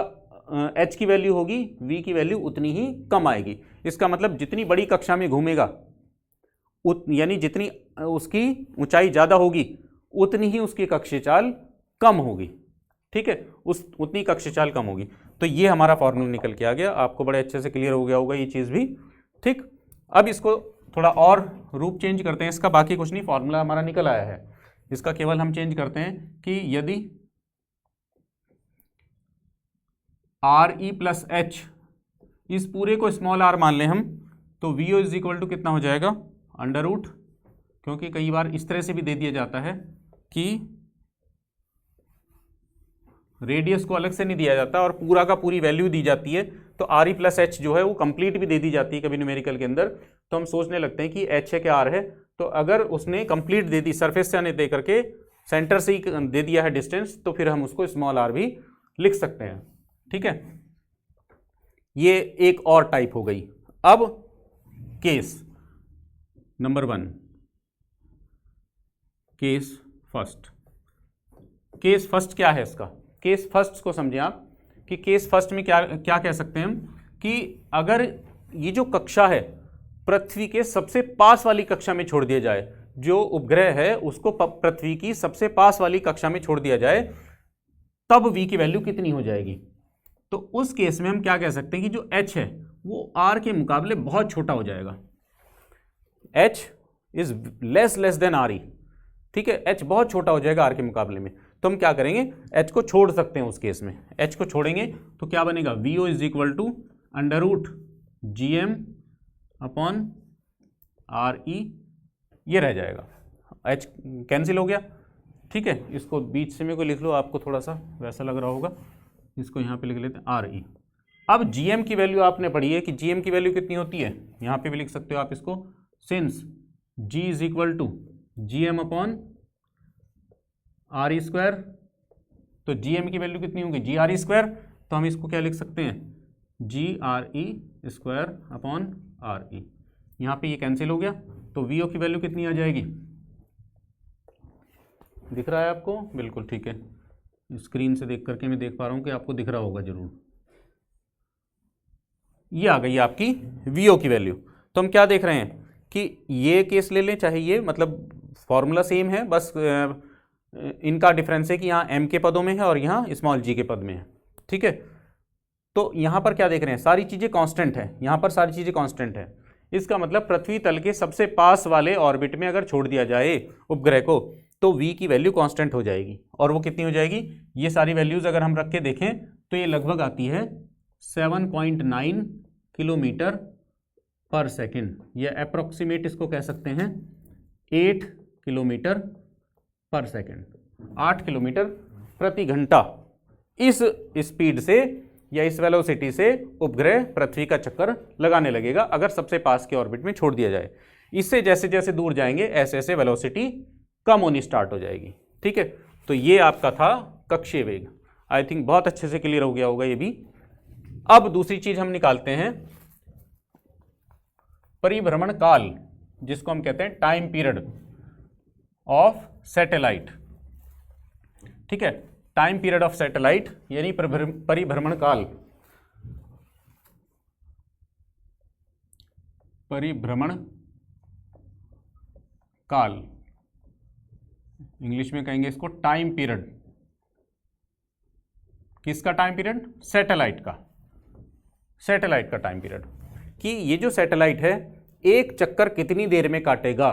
h की वैल्यू होगी v की वैल्यू उतनी ही कम आएगी। इसका मतलब जितनी बड़ी कक्षा में घूमेगा यानी जितनी उसकी ऊंचाई ज़्यादा होगी उतनी ही उसकी कक्षेचाल कम होगी। ठीक है, उतनी कक्षेचाल कम होगी। तो ये हमारा फॉर्मूला निकल के आ गया, आपको बड़े अच्छे से क्लियर हो गया होगा ये चीज़ भी। ठीक, अब इसको थोड़ा और रूप चेंज करते हैं इसका, बाकी कुछ नहीं, फॉर्मूला हमारा निकल आया है। इसका केवल हम चेंज करते हैं कि यदि आर ई प्लस एच, इस पूरे को स्मॉल आर मान लें हम, तो V O is equal to कितना हो जाएगा, अंडर रूट, क्योंकि कई बार इस तरह से भी दे दिया जाता है कि रेडियस को अलग से नहीं दिया जाता और पूरा का पूरी वैल्यू दी जाती है। तो आर ई प्लस एच जो है वो कंप्लीट भी दे दी जाती है कभी न्यूमेरिकल के अंदर, तो हम सोचने लगते हैं कि एच है कि आर है। तो अगर उसने कंप्लीट दे दी, सरफेस से आने दे करके सेंटर से ही दे दिया है डिस्टेंस, तो फिर हम उसको स्मॉल आर भी लिख सकते हैं। ठीक है, ये एक और टाइप हो गई। अब case number 1, case first. Case first क्या है इसका, केस फर्स्ट को समझें आप कि केस फर्स्ट में क्या क्या कह सकते हैं हम कि अगर ये जो कक्षा है पृथ्वी के सबसे पास वाली कक्षा में छोड़ दिया जाए, जो उपग्रह है उसको पृथ्वी की सबसे पास वाली कक्षा में छोड़ दिया जाए, तब v की वैल्यू कितनी हो जाएगी। तो उस केस में हम क्या कह सकते हैं कि जो h है वो r के मुकाबले बहुत छोटा हो जाएगा। h is less than are e. ठीक है, h बहुत छोटा हो जाएगा r के मुकाबले में। तो हम क्या करेंगे, h को छोड़ सकते हैं उस केस में। h को छोड़ेंगे तो क्या बनेगा, V O is equal to under root G M upon R E, ये रह जाएगा, h कैंसिल हो गया। ठीक है, इसको बीच से में को लिख लो, आपको थोड़ा सा वैसा लग रहा होगा, इसको यहाँ पे लिख लेते हैं आर ई। अब जीएम की वैल्यू आपने पढ़ी है कि जीएम की वैल्यू कितनी होती है, यहाँ पे भी लिख सकते हो आप इसको, since G is equal to G M upon R E square. तो जीएम की वैल्यू कितनी होगी, जी आर ई स्क्वायर। तो हम इसको क्या लिख सकते हैं, g r E square upon are e. यहाँ पे ये कैंसिल हो गया, तो वी ओ की वैल्यू कितनी आ जाएगी, दिख रहा है आपको, बिल्कुल ठीक है। स्क्रीन से देख करके मैं देख पा रहा हूँ कि आपको दिख रहा होगा जरूर। ये आ गई आपकी वीओ की वैल्यू। तो हम क्या देख रहे हैं कि ये केस ले लें चाहे ये, मतलब फॉर्मूला सेम है, बस इनका डिफरेंस है कि यहाँ एम के पदों में है और यहाँ स्मॉल जी के पद में है। ठीक है, तो यहाँ पर क्या देख रहे हैं, सारी चीज़ें कांस्टेंट है, यहाँ पर सारी चीज़ें कांस्टेंट है। इसका मतलब पृथ्वी तल के सबसे पास वाले ऑर्बिट में अगर छोड़ दिया जाए उपग्रह को तो v की वैल्यू कांस्टेंट हो जाएगी। और वो कितनी हो जाएगी, ये सारी वैल्यूज़ अगर हम रख के देखें तो ये लगभग आती है 7.9 किलोमीटर पर सेकेंड, या अप्रोक्सीमेट इसको कह सकते हैं 8 किलोमीटर पर सेकेंड, 8 किलोमीटर प्रति घंटा। इस स्पीड से या इस वेलोसिटी से उपग्रह पृथ्वी का चक्कर लगाने लगेगा अगर सबसे पास के ऑर्बिट में छोड़ दिया जाए। इससे जैसे जैसे दूर जाएंगे ऐसे ऐसे वेलोसिटी कम होनी स्टार्ट हो जाएगी। ठीक है, तो ये आपका था कक्षीय वेग। आई थिंक बहुत अच्छे से क्लियर हो गया होगा ये भी। अब दूसरी चीज हम निकालते हैं परिभ्रमण काल, जिसको हम कहते हैं टाइम पीरियड ऑफ सैटेलाइट। ठीक है, टाइम पीरियड ऑफ सैटेलाइट यानी परिभ्रमण काल। परिभ्रमण काल इंग्लिश में कहेंगे इसको टाइम पीरियड। किसका टाइम पीरियड, सैटेलाइट का, सैटेलाइट का टाइम पीरियड। कि ये जो सैटेलाइट है एक चक्कर कितनी देर में काटेगा,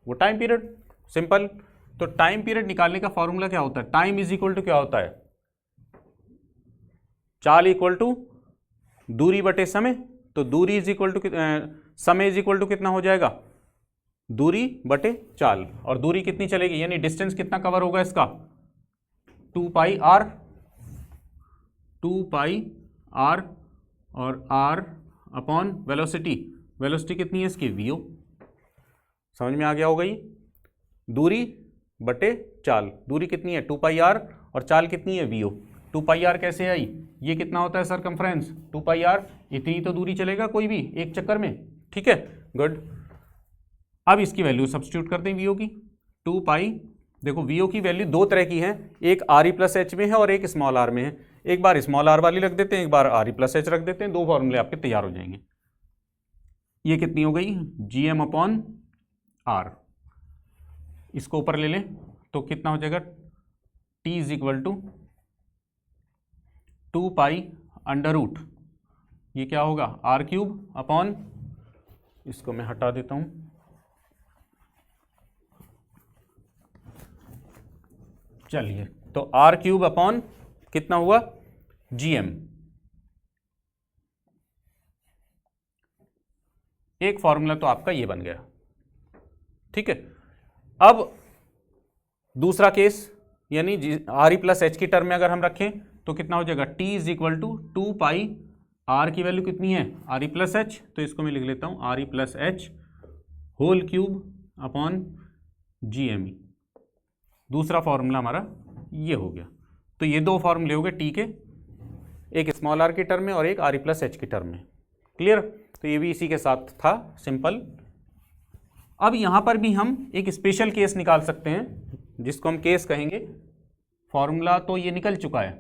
वो टाइम पीरियड। सिंपल। तो टाइम पीरियड निकालने का फॉर्मूला क्या होता है, टाइम इज इक्वल टू क्या होता है, चाल इक्वल टू दूरी बटे समय। तो दूरी इज इक्वल टू समय इज इक्वल टू कितना हो जाएगा, दूरी बटे चाल। और दूरी कितनी चलेगी यानी डिस्टेंस कितना कवर होगा इसका, 2 पाई आर, 2 पाई आर, और आर अपॉन वेलोसिटी। वेलोसिटी कितनी है इसकी, वीओ। समझ में आ गया होगा ये, दूरी बटे चाल। दूरी कितनी है 2 पाई आर और चाल कितनी है वीओ। 2 पाई आर कैसे आई, ये कितना होता है सरकमफ्रेंस, 2 पाई आर, इतनी तो दूरी चलेगा कोई भी एक चक्कर में। ठीक है, गुड। अब इसकी वैल्यू सब्स्टिट्यूट कर दें वीओ की, 2 पाई। देखो वीओ की वैल्यू दो तरह की है, एक आर ई प्लस एच में है और एक स्मॉल आर में है। एक बार स्मॉल आर वाली रख देते हैं, एक बार आर ई प्लस एच रख देते हैं, दो फॉर्मूले आपके तैयार हो जाएंगे। ये कितनी हो गई, जी एम अपॉन आर। इसको ऊपर ले लें तो कितना हो जाएगा, T is equal to 2 pi under root, ये क्या होगा आर क्यूब अपॉन, इसको मैं हटा देता हूं, चलिए तो आर क्यूब अपॉन कितना हुआ जी एम। एक फॉर्मूला तो आपका ये बन गया। ठीक है, अब दूसरा केस यानी आर ई प्लस एच की टर्म में अगर हम रखें तो कितना हो जाएगा, टी इज इक्वल टू 2 पाई, आर की वैल्यू कितनी है आर ई प्लस एच, तो इसको मैं लिख लेता हूं आर ई plus H whole cube upon G M E. दूसरा फॉर्मूला हमारा ये हो गया। तो ये दो फॉर्मूले हो गए टी के, एक स्मॉल आर की टर्म में और एक आर ई प्लस एच की टर्म में। क्लियर, तो ये भी इसी के साथ था, सिंपल। अब यहां पर भी हम एक स्पेशल केस निकाल सकते हैं जिसको हम केस कहेंगे। फॉर्मूला तो ये निकल चुका है,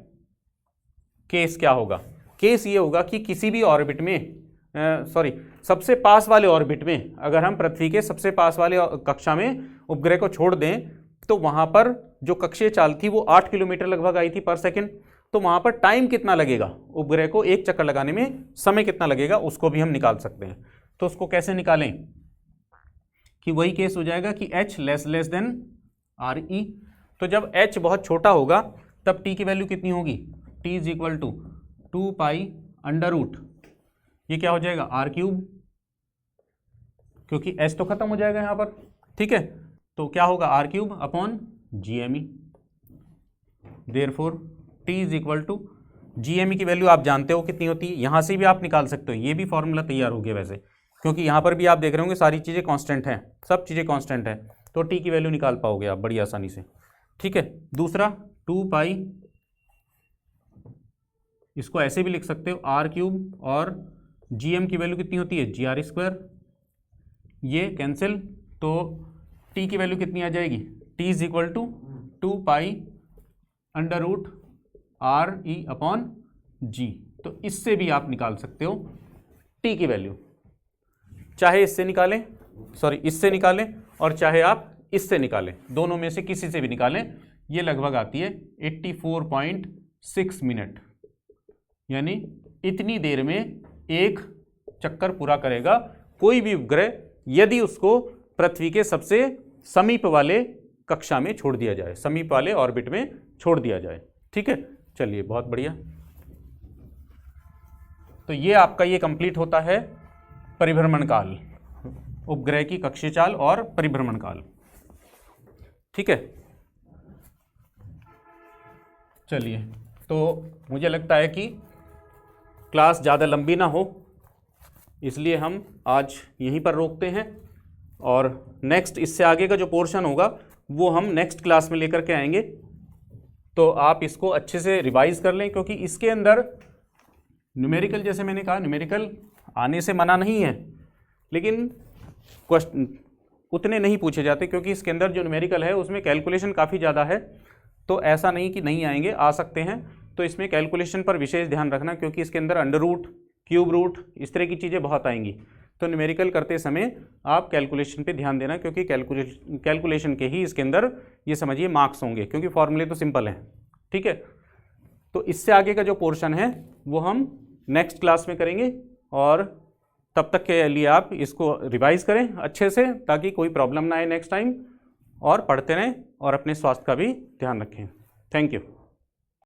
केस क्या होगा, केस ये होगा कि किसी भी ऑर्बिट में सबसे पास वाले ऑर्बिट में अगर हम पृथ्वी के सबसे पास वाले कक्षा में उपग्रह को छोड़ दें तो वहां पर जो कक्षीय चाल थी वो 8 किलोमीटर लगभग आई थी पर सेकंड। तो वहां पर टाइम कितना लगेगा उपग्रह को एक चक्कर लगाने में, समय कितना लगेगा, उसको भी हम निकाल सकते हैं। तो उसको कैसे निकालें कि वही केस हो जाएगा कि h less than R E. तो जब h बहुत छोटा होगा तब t की वैल्यू कितनी होगी, t is equal to 2 pi under root, ये क्या हो जाएगा आर क्यूब, क्योंकि h तो खत्म हो जाएगा यहां पर। ठीक है, तो क्या होगा R cube upon G M E. Therefore T is equal to G M E की वैल्यू आप जानते हो कितनी होती है, यहां से भी आप निकाल सकते हो। ये भी फॉर्मूला तैयार हो गया वैसे, क्योंकि यहां पर भी आप देख रहे होंगे सारी चीज़ें कांस्टेंट हैं, सब चीज़ें कांस्टेंट हैं, तो टी की वैल्यू निकाल पाओगे आप बड़ी आसानी से। ठीक है, दूसरा 2 पाई, इसको ऐसे भी लिख सकते हो आर क्यूब, और जी एम की वैल्यू कितनी होती है जी आर स्क्वायर, ये कैंसिल, तो टी की वैल्यू कितनी आ जाएगी, T is equal to 2 pi under root r e upon g. तो इससे भी आप निकाल सकते हो टी की वैल्यू, चाहे इससे निकालें, इससे निकालें, और चाहे आप इससे निकालें, दोनों में से किसी से भी निकालें। ये लगभग आती है 84.6 मिनट। यानी इतनी देर में एक चक्कर पूरा करेगा कोई भी उपग्रह, यदि उसको पृथ्वी के सबसे समीप वाले कक्षा में छोड़ दिया जाए, समीप वाले ऑर्बिट में छोड़ दिया जाए। ठीक है, चलिए बहुत बढ़िया। तो ये आपका ये कंप्लीट होता है परिभ्रमण काल, उपग्रह की कक्षीय चाल और परिभ्रमण काल। ठीक है, चलिए, तो मुझे लगता है कि क्लास ज़्यादा लंबी ना हो, इसलिए हम आज यहीं पर रोकते हैं और नेक्स्ट इससे आगे का जो पोर्शन होगा वो हम नेक्स्ट क्लास में लेकर के आएंगे। तो आप इसको अच्छे से रिवाइज कर लें, क्योंकि इसके अंदर न्यूमेरिकल, जैसे मैंने कहा, न्यूमेरिकल आने से मना नहीं है, लेकिन क्वेश्चन उतने नहीं पूछे जाते, क्योंकि इसके अंदर जो न्यूमेरिकल है उसमें कैलकुलेशन काफ़ी ज़्यादा है। तो ऐसा नहीं कि नहीं आएंगे, आ सकते हैं। तो इसमें कैलकुलेशन पर विशेष ध्यान रखना, क्योंकि इसके अंदर अंडर रूट, क्यूब रूट, इस तरह की चीज़ें बहुत आएंगी। तो न्यूमेरिकल करते समय आप कैलकुलेशन पे ध्यान देना, क्योंकि कैलकुलेशन के ही इसके अंदर ये समझिए मार्क्स होंगे, क्योंकि फॉर्मूले तो सिंपल हैं। ठीक है, तो इससे आगे का जो पोर्शन है वो हम नेक्स्ट क्लास में करेंगे, और तब तक के लिए आप इसको रिवाइज करें अच्छे से, ताकि कोई प्रॉब्लम ना आए नेक्स्ट टाइम, और पढ़ते रहें और अपने स्वास्थ्य का भी ध्यान रखें। Thank you.